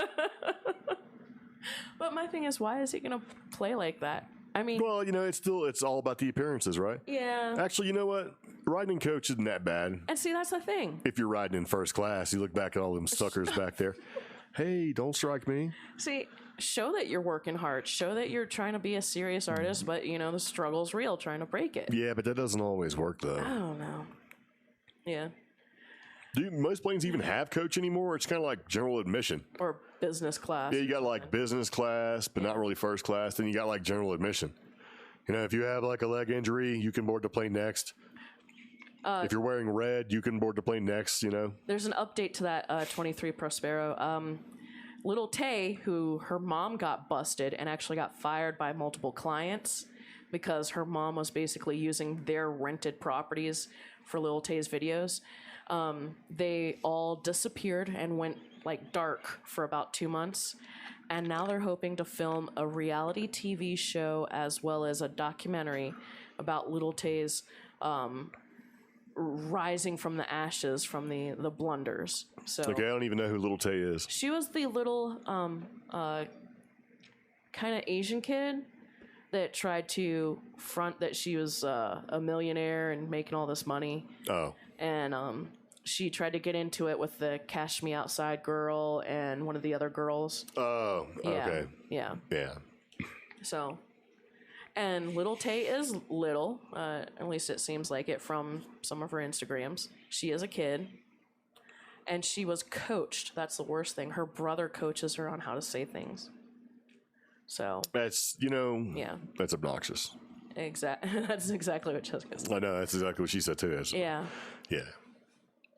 But my thing is, why is he going to play like that? I mean... Well, it's all about the appearances, right? Yeah. Actually, you know what? Riding in coach isn't that bad. And see, that's the thing. If you're riding in first class, you look back at all them suckers back there. Hey, don't strike me. See, show that you're working hard. Show that you're trying to be a serious artist, but, the struggle's real, trying to break it. Yeah, but that doesn't always work, though. I don't know. Yeah. Do most planes even have coach anymore? It's kind of like general admission. Or business class. Yeah, you got like business class, but not really first class. Then you got like general admission. If you have like a leg injury, you can board the plane next. If you're wearing red, you can board the plane next, There's an update to that 23 Prospero. Little Tay, who her mom got busted and actually got fired by multiple clients because her mom was basically using their rented properties for Little Tay's videos. They all disappeared and went like dark for about 2 months. And now they're hoping to film a reality TV show as well as a documentary about Little Tay's rising from the ashes from the blunders. So okay, I don't even know who Little Tay is. She was the little kind of Asian kid that tried to front that she was a millionaire and making all this money. Oh. And she tried to get into it with the Cash Me Outside girl and one of the other girls. Oh, okay. Yeah. Yeah. So, and Little Tay is little, at least it seems like it from some of her Instagrams. She is a kid, and she was coached. That's the worst thing. Her brother coaches her on how to say things. So that's that's obnoxious. That's exactly what Jessica said. I know, that's exactly what she said too. Yeah.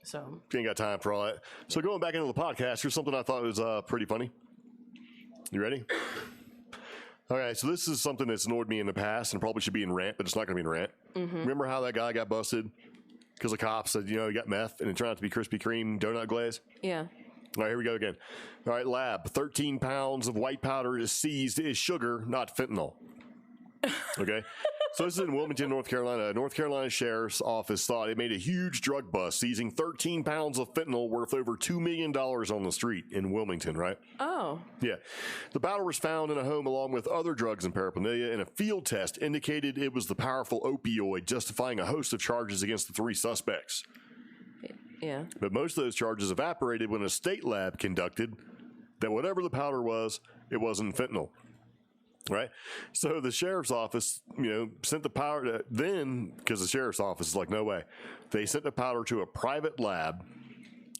So you ain't got time for all that. So going back into the podcast, here's something I thought was pretty funny. You ready? All right, so this is something that's annoyed me in the past and probably should be in rant, but it's not going to be in rant. Mm-hmm. Remember how that guy got busted because the cops said, he got meth and it turned out to be Krispy Kreme donut glaze? Yeah. All right, here we go again. All right, lab, 13 pounds of white powder is seized is sugar, not fentanyl. Okay? So this is in Wilmington, North Carolina. North Carolina Sheriff's Office thought it made a huge drug bust, seizing 13 pounds of fentanyl worth over $2 million on the street in Wilmington, right? Oh. Yeah. The powder was found in a home along with other drugs and paraphernalia, and a field test indicated it was the powerful opioid, justifying a host of charges against the three suspects. Yeah. But most of those charges evaporated when a state lab conducted that whatever the powder was, it wasn't fentanyl. Right? So the sheriff's office, sent the powder because the sheriff's office is like, no way. They sent the powder to a private lab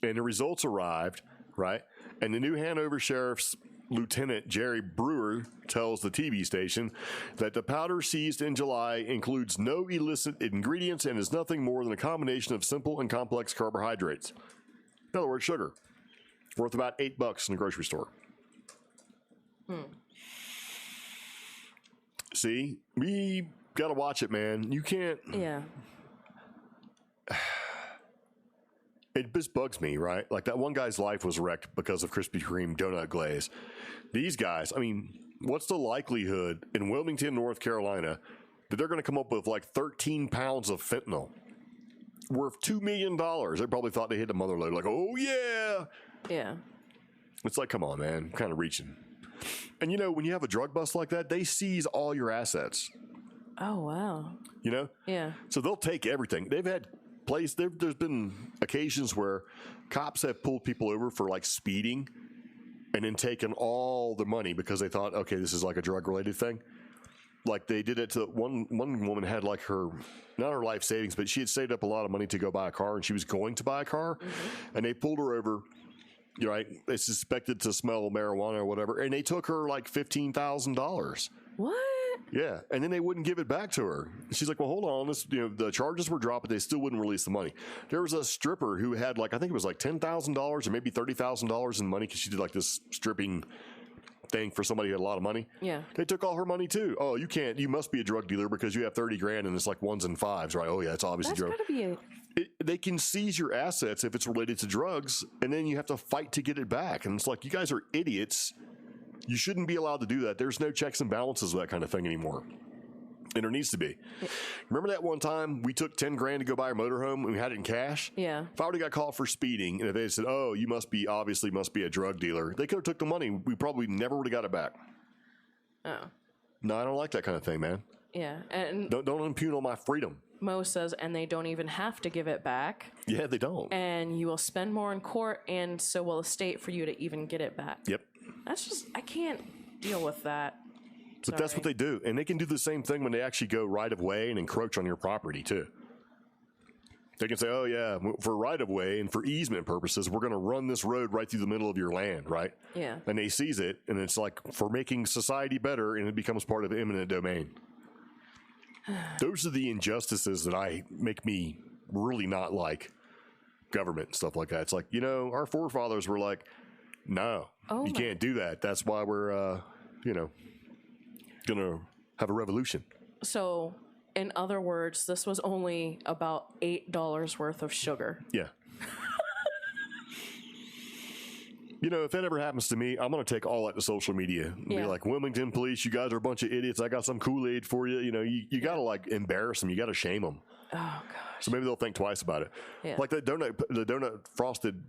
and the results arrived, right? And the New Hanover Sheriff's Lieutenant Jerry Brewer tells the TV station that the powder seized in July includes no illicit ingredients and is nothing more than a combination of simple and complex carbohydrates. In other words, sugar. Worth about $8 in the grocery store. See, we got to watch it, man. You can't. Yeah. It just bugs me, right? Like that one guy's life was wrecked because of Krispy Kreme donut glaze. These guys, I mean, what's the likelihood in Wilmington, North Carolina, that they're going to come up with like 13 pounds of fentanyl worth $2 million? They probably thought they hit a mother load. Like, oh, yeah. Yeah. It's like, come on, man. Kind of reaching. And, you know, when you have a drug bust like that, they seize all your assets. Oh, wow. You know? Yeah. So they'll take everything. They've had there's been occasions where cops have pulled people over for like speeding and then taken all the money because they thought, okay, this is like a drug related thing. Like they did it to one woman had like not her life savings, but she had saved up a lot of money to go buy a car, and she was going to buy a car, and they pulled her over. You're right. They suspected to smell marijuana or whatever, and they took her like $15,000. What? Yeah, and then they wouldn't give it back to her. She's like, "Well, hold on. This, you know, the charges were dropped, but they still wouldn't release the money." There was a stripper who had like I think it was like $10,000 or maybe $30,000 in money because she did like this stripping thing for somebody who had a lot of money. Yeah. They took all her money too. Oh, you can't. You must be a drug dealer because you have 30 grand and it's like ones and fives, right? Oh yeah, it's obviously drug. That's gotta be They can seize your assets if it's related to drugs, and then you have to fight to get it back. And it's like, you guys are idiots. You shouldn't be allowed to do that. There's no checks and balances with that kind of thing anymore. And there needs to be. Remember that one time we took 10 grand to go buy a motorhome and we had it in cash? Yeah. If I would have got caught for speeding and if they had said, oh, you must be a drug dealer, they could have took the money. We probably never would have got it back. Oh. No, I don't like that kind of thing, man. Yeah. And Don't impugn on my freedom. Mo says, and they don't even have to give it back. Yeah, they don't. And you will spend more in court, and so will the state for you to even get it back. Yep. That's just, I can't deal with that. But that's what they do. And they can do the same thing when they actually go right of way and encroach on your property, too. They can say, oh, yeah, for right of way and for easement purposes, we're going to run this road right through the middle of your land, right? Yeah. And they seize it, and it's like for making society better, and it becomes part of eminent domain. Those are the injustices that make me really not like government and stuff like that. It's like, you know, our forefathers were like, no, you can't do that. That's why we're, going to have a revolution. So, in other words, this was only about $8 worth of sugar. Yeah. You know, if that ever happens to me, I'm going to take all that to social media and be like, Wilmington police, you guys are a bunch of idiots. I got some Kool-Aid for you. You know, you got to like embarrass them. You got to shame them. Oh, gosh. So maybe they'll think twice about it. Yeah. Like the donut frosted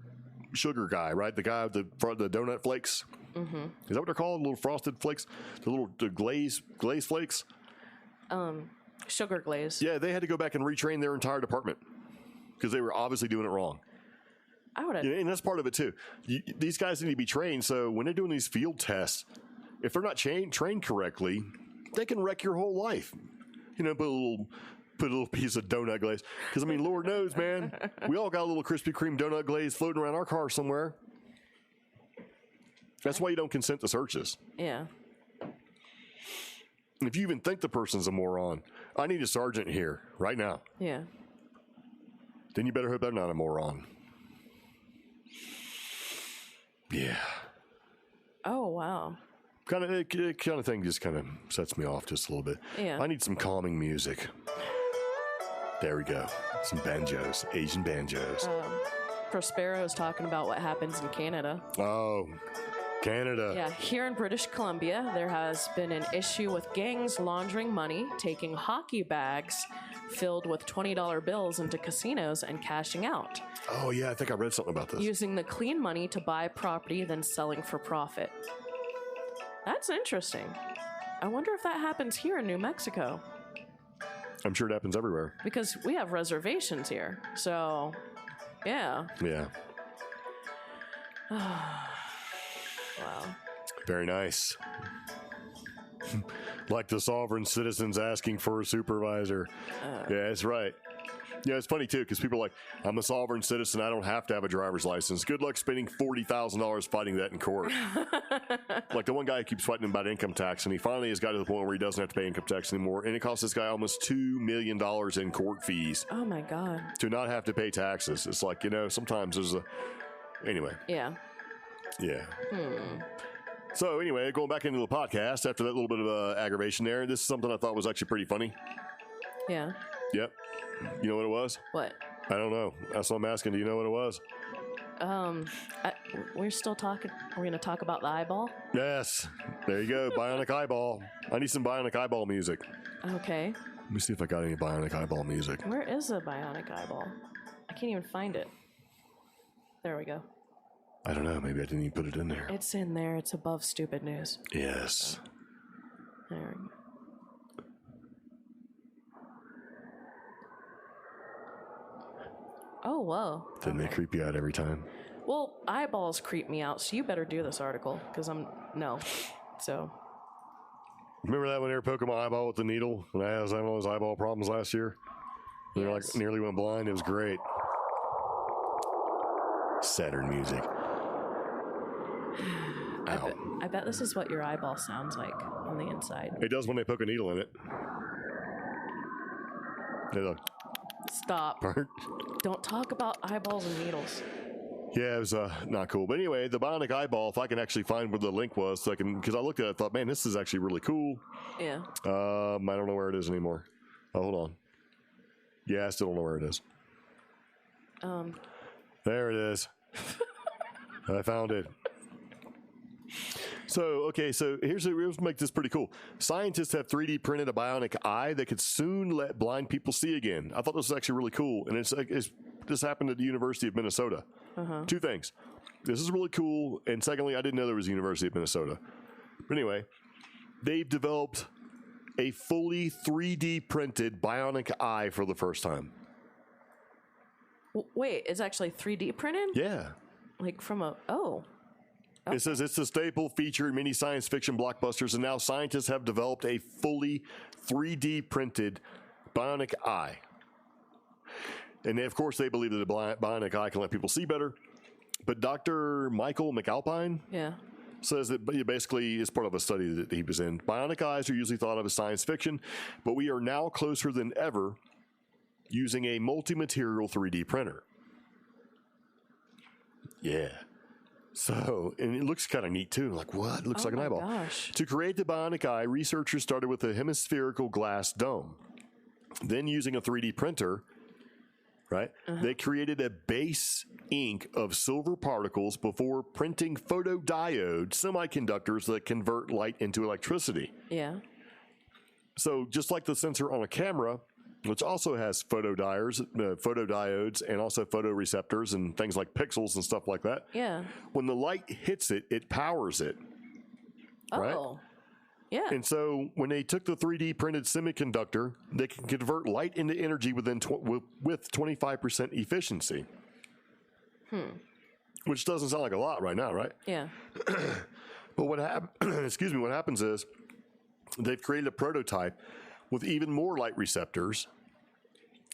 sugar guy, right? The guy with the donut flakes. Mm-hmm. Is that what they're called? Little frosted flakes? The glaze flakes? Sugar glaze. Yeah, they had to go back and retrain their entire department because they were obviously doing it wrong. I would have. And that's part of it too. These guys need to be trained. So when they're doing these field tests, if they're not trained correctly, they can wreck your whole life. You know, put a little piece of donut glaze. Because I mean, Lord knows, man, we all got a little Krispy Kreme donut glaze floating around our car somewhere. That's why you don't consent to searches. Yeah. And if you even think the person's a moron, I need a sergeant here right now. Yeah. Then you better hope they're not a moron. Yeah. Oh, wow. Kind of thing just kind of sets me off just a little bit. Yeah. I need some calming music. There we go. Some banjos, Asian banjos. Prospero is talking about what happens in Canada. Oh, Canada. Yeah, here in British Columbia, there has been an issue with gangs laundering money, taking hockey bags filled with $20 bills into casinos and cashing out. Oh, yeah, I think I read something about this. Using the clean money to buy property, then selling for profit. That's interesting. I wonder if that happens here in New Mexico. I'm sure it happens everywhere. Because we have reservations here. So, yeah. Yeah. Wow. Very nice. Like the sovereign citizens asking for a supervisor. Yeah, that's right. Yeah, it's funny, too, because people are like, I'm a sovereign citizen. I don't have to have a driver's license. Good luck spending $40,000 fighting that in court. Like the one guy who keeps fighting about income tax, and he finally has got to the point where he doesn't have to pay income tax anymore. And it costs this guy almost $2 million in court fees. Oh, my God. To not have to pay taxes. It's like, you know, sometimes there's a... Anyway. Yeah. Yeah. So anyway, going back into the podcast after that little bit of aggravation there, this is something I thought was actually pretty funny. Yeah. Yep. You know what it was? What? I don't know. That's what I'm asking. Do you know what it was? We're still talking. We're going to talk about the eyeball. Yes. There you go. Bionic eyeball. I need some bionic eyeball music. Okay. Let me see if I got any bionic eyeball music. Where is the bionic eyeball? I can't even find it. There we go. I don't know. Maybe I didn't even put it in there. It's in there. It's above stupid news. Yes. There we go. Oh, whoa. Didn't they creep you out every time? Well, eyeballs creep me out, so you better do this article, because no. So. Remember that when they were poking my eyeball with the needle? When I was having all those eyeball problems last year? They were like nearly went blind. It was great. Saturn music. I bet this is what your eyeball sounds like on the inside. It does when they poke a needle in it. They look. Stop. Don't talk about eyeballs and needles. Yeah, it was not cool. But anyway, the bionic eyeball, if I can actually find where the link was, so I can, because I looked at it, I thought, man, this is actually really cool. Yeah. I don't know where it is anymore. Oh, hold on. Yeah, I still don't know where it is. There it is. I found it. So, okay, so here's make this pretty cool. Scientists have 3D printed a bionic eye that could soon let blind people see again. I thought this was actually really cool, and this happened at the University of Minnesota. Two things. This is really cool, and secondly, I didn't know there was a University of Minnesota. But anyway, they've developed a fully 3D printed bionic eye for the first time. Wait, it's actually 3D printed? Yeah. Like from a... Oh. It says it's a staple feature in many science fiction blockbusters, and now scientists have developed a fully 3D printed bionic eye. And of course, they believe that a bionic eye can let people see better. But Dr. Michael McAlpine says that basically is part of a study that he was in. Bionic eyes are usually thought of as science fiction, but we are now closer than ever using a multi-material 3D printer. Yeah. So, and it looks kind of neat too. Like, what? It looks like an eyeball. Gosh. To create the bionic eye, researchers started with a hemispherical glass dome. Then, using a 3D printer, right, they created a base ink of silver particles before printing photodiode semiconductors that convert light into electricity. Yeah. So, just like the sensor on a camera, which also has photodiodes and also photoreceptors and things like pixels and stuff like that. Yeah. When the light hits it, it powers it. Right? Oh. Yeah. And so when they took the 3D printed semiconductor, they can convert light into energy with 25% efficiency. Which doesn't sound like a lot right now, right? Yeah. But what happens is they've created a prototype with even more light receptors.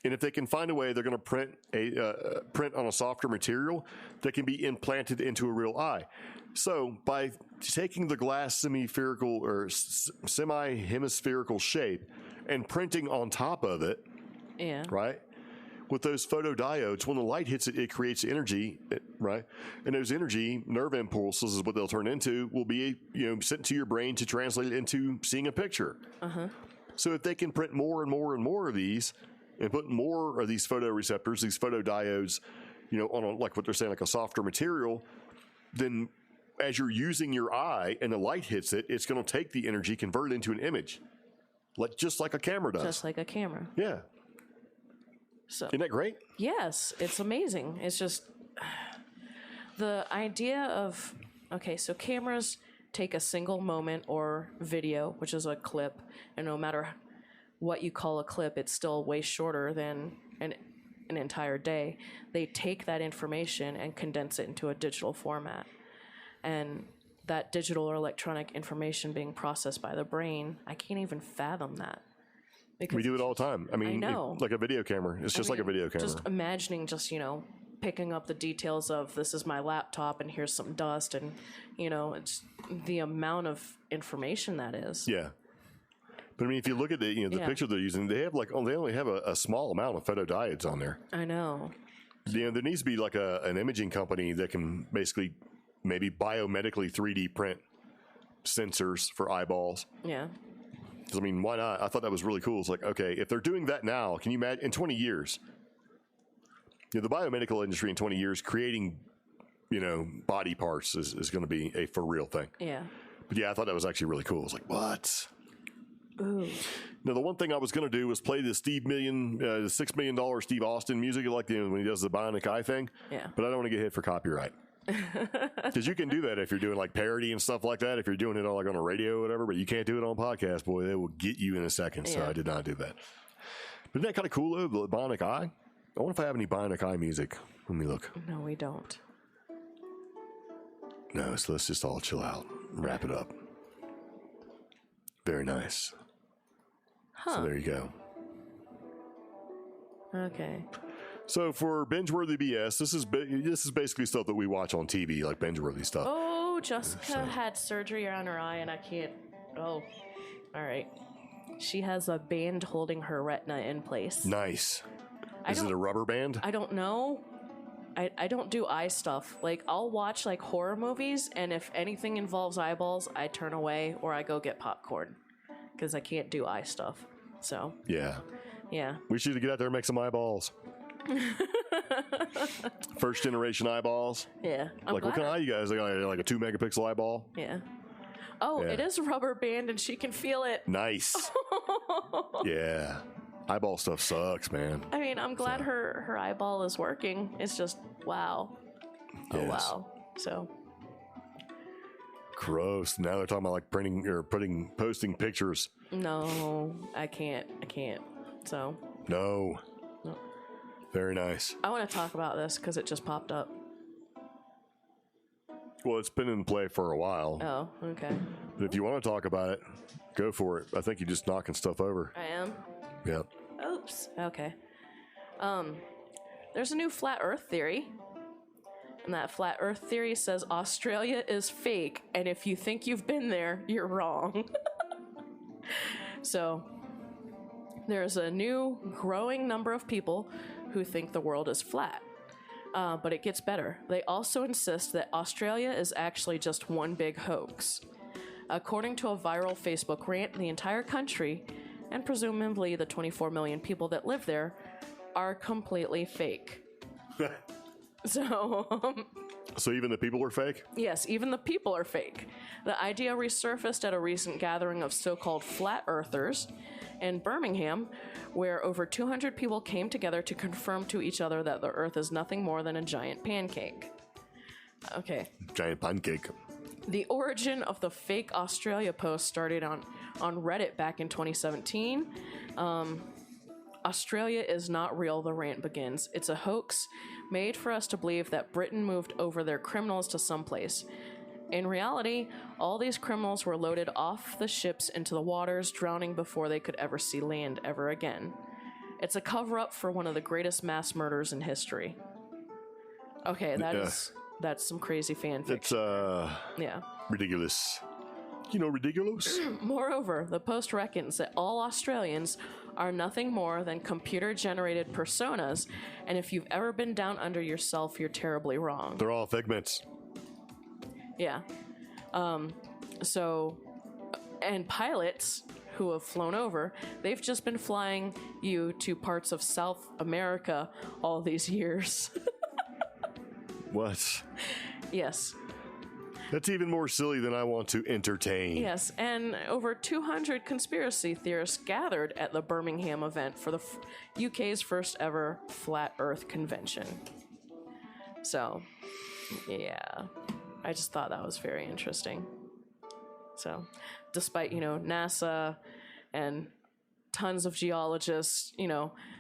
And if they can find a way, they're going to print on a softer material that can be implanted into a real eye. So by taking the glass semi-hemispherical shape and printing on top of it, right, with those photodiodes, when the light hits it, it creates energy, right? And those energy nerve impulses is what they'll turn into, will be sent to your brain to translate it into seeing a picture. So if they can print more and more and more of these, and put more of these photoreceptors, these photodiodes, on like what they're saying, like a softer material, then as you're using your eye and the light hits it, it's going to take the energy, convert it into an image, just like a camera does. Just like a camera. Yeah. So isn't that great? Yes, it's amazing. It's just the idea of, so cameras take a single moment or video, which is a clip, and no matter what you call a clip, it's still way shorter than an entire day. They take that information and condense it into a digital format. And that digital or electronic information being processed by the brain, I can't even fathom that. Because we do it all the time. I mean, like a video camera. It's just like a video camera. Just imagining picking up the details of this is my laptop and here's some dust and, it's the amount of information that is. Yeah. But I mean, if you look at the picture they're using, they have they only have a small amount of photodiodes on there. I know. There needs to be like an imaging company that can basically maybe biomedically 3D print sensors for eyeballs. Yeah. Because I mean, why not? I thought that was really cool. It's like, okay, if they're doing that now, can you imagine in 20 years? The biomedical industry in 20 years creating body parts is going to be a for real thing. Yeah. But yeah, I thought that was actually really cool. I was like, what? Ooh. Now, the one thing I was going to do was play the $6 million Steve Austin music, like when he does the Bionic Eye thing. Yeah. But I don't want to get hit for copyright. Because you can do that if you're doing like parody and stuff like that. If you're doing it on on a radio or whatever, but you can't do it on podcast. Boy, they will get you in a second. So I did not do that. But isn't that kind of cool though? The Bionic Eye. I wonder if I have any Bionic Eye music. Let me look. No, we don't. No, so let's just all chill out and wrap it up. Very nice. Huh. So there you go. Okay. So for binge-worthy BS, this is basically stuff that we watch on TV, like binge-worthy stuff. Oh, Jessica had surgery on her eye, and I can't. Oh, all right. She has a band holding her retina in place. Nice. Is it a rubber band? I don't know. I don't do eye stuff. Like, I'll watch like horror movies, and if anything involves eyeballs, I turn away or I go get popcorn because I can't do eye stuff. So yeah. Yeah. We should get out there and make some eyeballs. First generation eyeballs. Yeah. What kind of eye you guys? Like a 2 megapixel eyeball? Yeah. Oh, it is a rubber band and she can feel it. Nice. Yeah. Eyeball stuff sucks, man. I mean, I'm glad her eyeball is working. It's just, wow. Yes. Oh, wow. So. Gross. Now they're talking about like printing or posting pictures. No, I can't. So. No. Very nice. I want to talk about this because it just popped up. Well, it's been in play for a while. Oh, okay. But if you want to talk about it, go for it. I think you're just knocking stuff over. I am? Yep. Oops. Okay. There's a new flat earth theory. And that flat earth theory says Australia is fake. And if you think you've been there, you're wrong. So, there's a new growing number of people who think the world is flat. But it gets better. They also insist that Australia is actually just one big hoax. According to a viral Facebook rant, the entire country, and presumably the 24 million people that live there, are completely fake. So even the people are fake? Yes, even the people are fake. The idea resurfaced at a recent gathering of so-called flat earthers in Birmingham, where over 200 people came together to confirm to each other that the Earth is nothing more than a giant pancake. Okay. Giant pancake. The origin of the fake Australia post started on Reddit back in 2017. Australia is not real, the rant begins. It's a hoax made for us to believe that Britain moved over their criminals to someplace. In reality, all these criminals were loaded off the ships into the waters, drowning before they could ever see land ever again. It's a cover-up for one of the greatest mass murders in history. Okay, that's some crazy fan fiction. It's, ridiculous. Ridiculous? Moreover, the Post reckons that all Australians are nothing more than computer-generated personas, and if you've ever been down under yourself, you're terribly wrong. They're all figments. Yeah. And pilots who have flown over, they've just been flying you to parts of South America all these years. What? Yes. That's even more silly than I want to entertain. Yes, and over 200 conspiracy theorists gathered at the Birmingham event for the UK's first ever Flat Earth Convention. So, yeah. I just thought that was very interesting. So, despite, NASA and tons of geologists,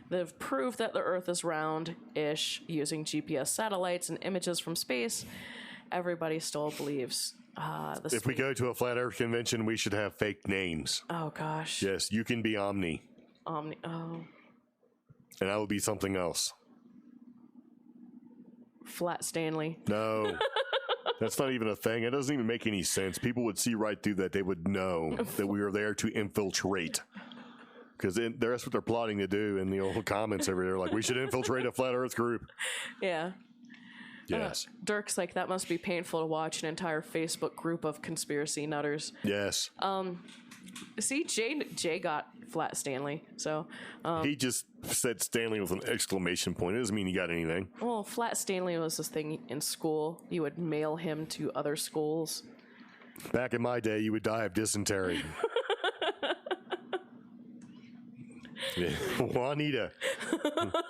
they've proved that the Earth is round-ish using GPS satellites and images from space, everybody still believes if we go to a Flat Earth convention, we should have fake names. Oh, gosh. Yes, you can be Omni. Oh. And I will be something else. Flat Stanley. No. That's not even a thing. It doesn't even make any sense. People would see right through that. They would know that we are there to infiltrate. Because that's what they're plotting to do in the old comments over there. Like, we should infiltrate a Flat Earth group. Yeah. Yes. Dirk's like, that must be painful to watch an entire Facebook group of conspiracy nutters. Yes. See, Jay got Flat Stanley. So he just said Stanley with an exclamation point. It doesn't mean he got anything. well, Flat Stanley was this thing in school. You would mail him to other schools. Back in my day, you would die of dysentery. Yeah. Juanita.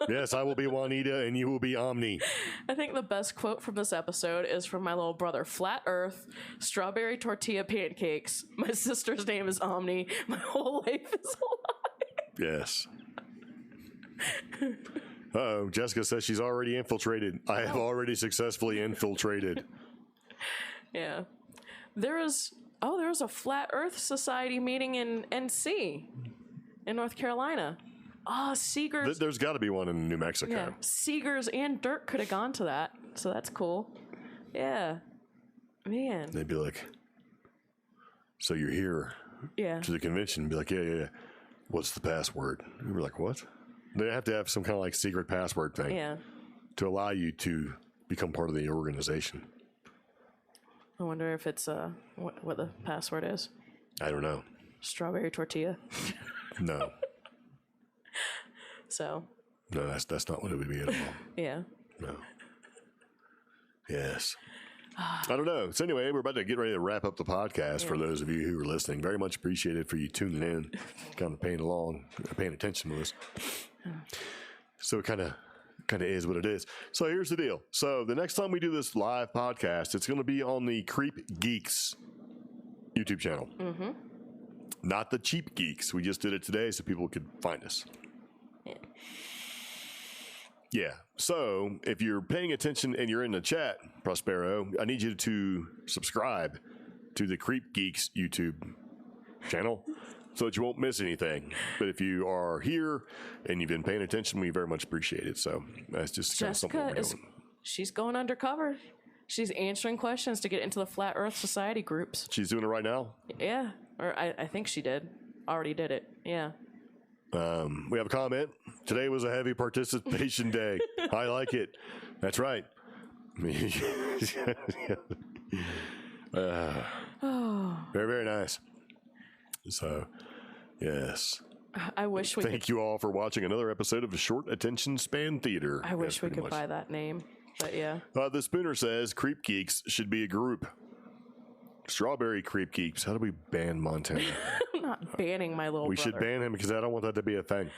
Yes, I will be Juanita and you will be Omni. I think the best quote from this episode is from my little brother. Flat Earth, strawberry tortilla pancakes. My sister's name is Omni. My whole life is a lie. Yes. Uh-oh, Jessica says she's already infiltrated. I have already successfully infiltrated. Yeah. There was a Flat Earth Society meeting in NC in North Carolina. Oh, Seegers. There's got to be one in New Mexico. Yeah, Seegers and Dirk could have gone to that, so that's cool. Yeah. Man. They'd be like, so you're here Yeah. to the convention. Be like, yeah. What's the password? And we're like, what? They have to have some kind of like secret password thing Yeah. to allow you to become part of the organization. I wonder if it's what the password is. I don't know. Strawberry tortilla. No. So. No, that's not what it would be at all. Yeah. No. Yes. I don't know. So anyway, we're about to get ready to wrap up the podcast for those of you who are listening. Very much appreciated for you tuning in, kind of paying attention to us. So it kind of is what it is. So here's the deal. So the next time we do this live podcast, it's going to be on the CreepGeeks YouTube channel. Mm-hmm. Not the Cheap Geeks. We just did it today so people could find us. Yeah. So if you're paying attention and you're in the chat, Prospero, I need you to subscribe to the CreepGeeks YouTube channel so that you won't miss anything. But if you are here and you've been paying attention, we very much appreciate it. So that's just kind of something we're doing. She's going undercover. She's answering questions to get into the Flat Earth Society groups. She's doing it right now? Yeah. Or I think she did. Already did it. Yeah. We have a comment. Today was a heavy participation day. I like it. That's right. Very, very nice. So, yes. I wish we Thank you all for watching another episode of the Short Attention Span Theater. I wish we could buy that name. But yeah. The Spooner says Creep Geeks should be a group. Strawberry Creep Geeks. How do we ban Montana? I'm not banning my little We brother. should ban him because I don't want that to be a thing.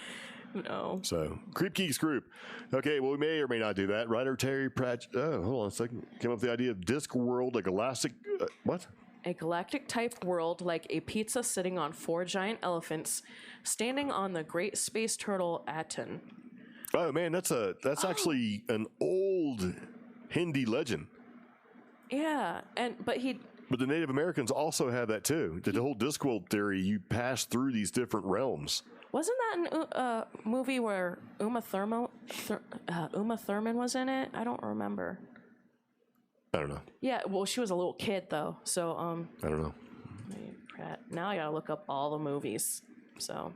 No. So, Creep Geeks group. Okay, well, we may or may not do that. Writer Terry Pratchett. Oh, hold on a second. Came up with the idea of Disc World, a galactic. What? A galactic type world like a pizza sitting on 4 giant elephants standing on the great space turtle Attn. Oh man, that's actually an old Hindi legend. Yeah, but the Native Americans also have that too. The whole Discworld theory, you pass through these different realms. wasn't that a movie where Uma Thurman was in it? I don't remember. I don't know. Yeah, well, she was a little kid though, so I don't know. now I gotta look up all the movies. So,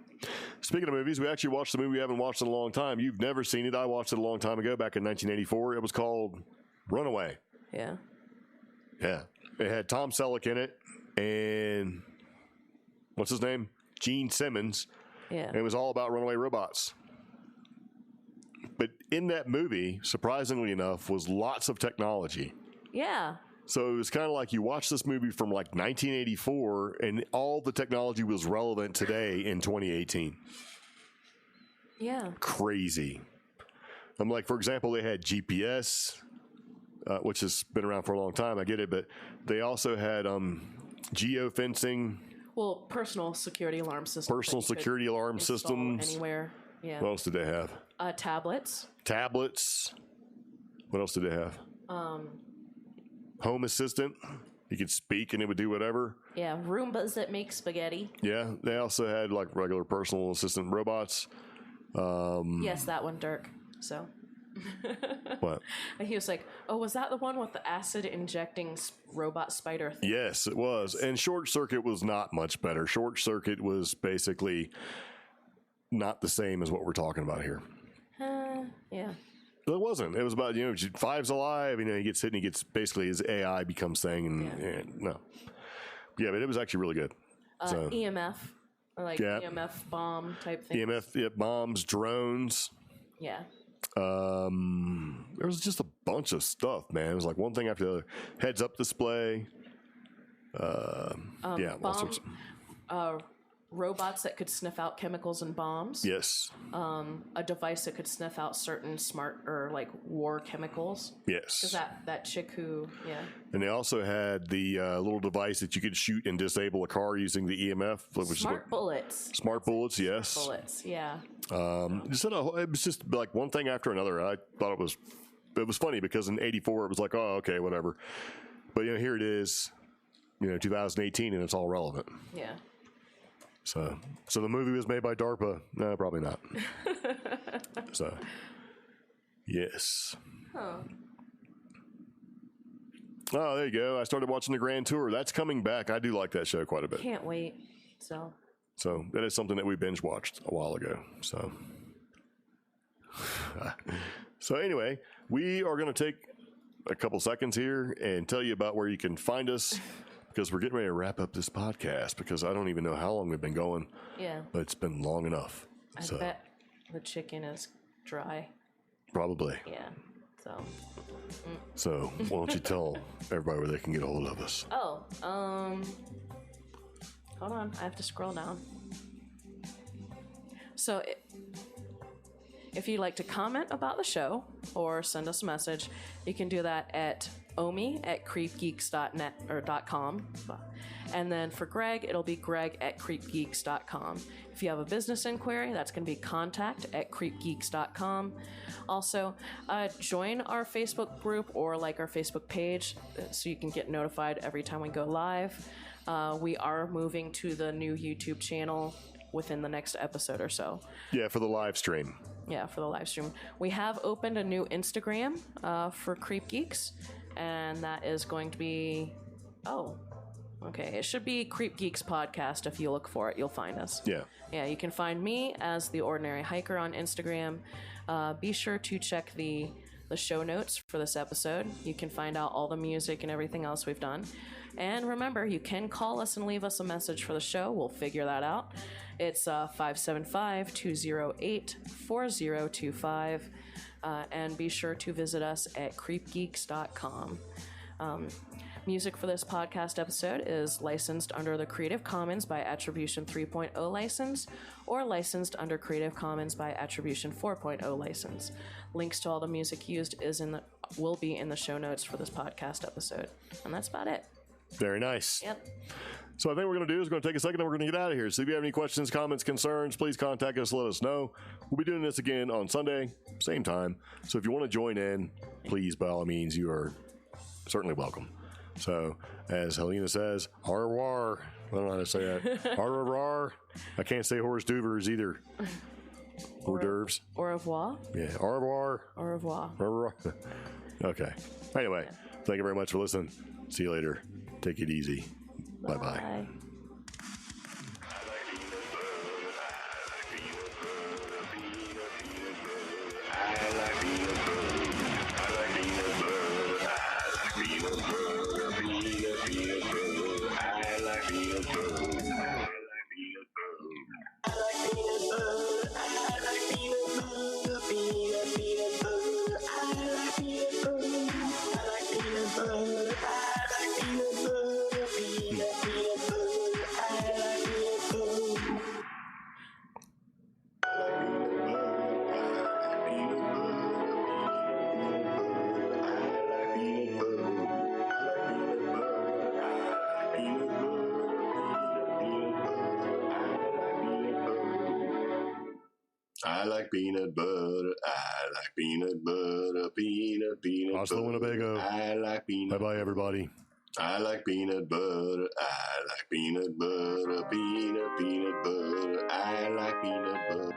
speaking of movies, we actually watched the movie we haven't watched in a long time. You've never seen it. I watched it a long time ago, back in 1984. It was called Runaway. yeah. Yeah. It had Tom Selleck in it and what's his name? Gene Simmons. Yeah. And it was all about runaway robots. But in that movie, surprisingly enough, was lots of technology. Yeah. So it was kind of like you watch this movie from like 1984 and all the technology was relevant today in 2018. Yeah. Crazy. I'm like, for example, they had GPS, which has been around for a long time. I get it. But they also had geofencing. Well, personal security alarm systems. Personal security alarm systems. Anywhere. Yeah. What else did they have? Tablets. Tablets. What else did they have? Home assistant. You could speak and it would do whatever. Yeah, Roombas that make spaghetti. Yeah, they also had like regular personal assistant robots. Yes, that one, Dirk. So. What? He was like, "Oh, was that the one with the acid injecting robot spider thing?" Yes, it was. And Short Circuit was not much better. Short Circuit was basically not the same as what we're talking about here. Yeah. It wasn't. It was about, Five's alive, he gets hit and he gets basically his AI becomes thing and no. Yeah, but it was actually really good. EMF, like EMF bomb type thing. EMF bombs, drones. Yeah. There was just a bunch of stuff, man. It was like one thing after the other. Heads up display. Robots that could sniff out chemicals and bombs. Yes. A device that could sniff out certain smart or like war chemicals. Yes. Because that chick who, And they also had the little device that you could shoot and disable a car using the EMF. Smart bullets. Smart bullets, yes. Bullets, yeah. It was just like one thing after another. I thought it was funny because in '84 it was like, oh, okay, whatever. But here it is, 2018, and it's all relevant. Yeah. So the movie was made by DARPA? No, probably not. So, yes. Oh. Oh, there you go. I started watching the Grand Tour. That's coming back. I do like that show quite a bit. Can't wait. So that is something that we binge watched a while ago. So anyway, we are going to take a couple seconds here and tell you about where you can find us. Because we're getting ready to wrap up this podcast because I don't even know how long we've been going. Yeah. But it's been long enough. I bet the chicken is dry. Probably. Yeah. So why don't you tell everybody where they can get a hold of us? Oh, hold on. I have to scroll down. So if you'd like to comment about the show or send us a message, you can do that at omi@creepgeeks.net or .com. And then for Greg, it'll be greg@creepgeeks.com. If you have a business inquiry, that's going to be contact@creepgeeks.com. Also, join our Facebook group or like our Facebook page so you can get notified every time we go live. We are moving to the new YouTube channel within the next episode or so. Yeah, for the live stream. Yeah, for the live stream. We have opened a new Instagram for Creep Geeks. And that is going to be, it should be Creep Geeks Podcast. If you look for it, you'll find us. Yeah. Yeah, you can find me as The Ordinary Hiker on Instagram. Be sure to check the show notes for this episode. You can find out all the music and everything else we've done. And remember, you can call us and leave us a message for the show. We'll figure that out. It's 575-208-4025. And be sure to visit us at creepgeeks.com. Music for this podcast episode is licensed under the Creative Commons by Attribution 3.0 license or licensed under Creative Commons by Attribution 4.0 license. Links to all the music used will be in the show notes for this podcast episode. And that's about it. Very nice. Yep. So I think what we're going to do is going to take a second and we're going to get out of here. So if you have any questions, comments, concerns, please contact us, let us know. We'll be doing this again on Sunday, same time. So if you want to join in, please, by all means, you are certainly welcome. So as Helena says, au revoir. I don't know how to say that. Au revoir. I can't say hors d'oeuvres either. Hors d'oeuvres. Au revoir. Yeah, au revoir. Au revoir. Au revoir. Okay. Anyway, thank you very much for listening. See you later. Take it easy. Bye-bye. Bye. I like peanut butter. I like peanut butter. Peanut Oslo, butter. Winnebago. I like peanut. Bye-bye, everybody. I like peanut butter. I like peanut butter. Peanut butter. I like peanut butter.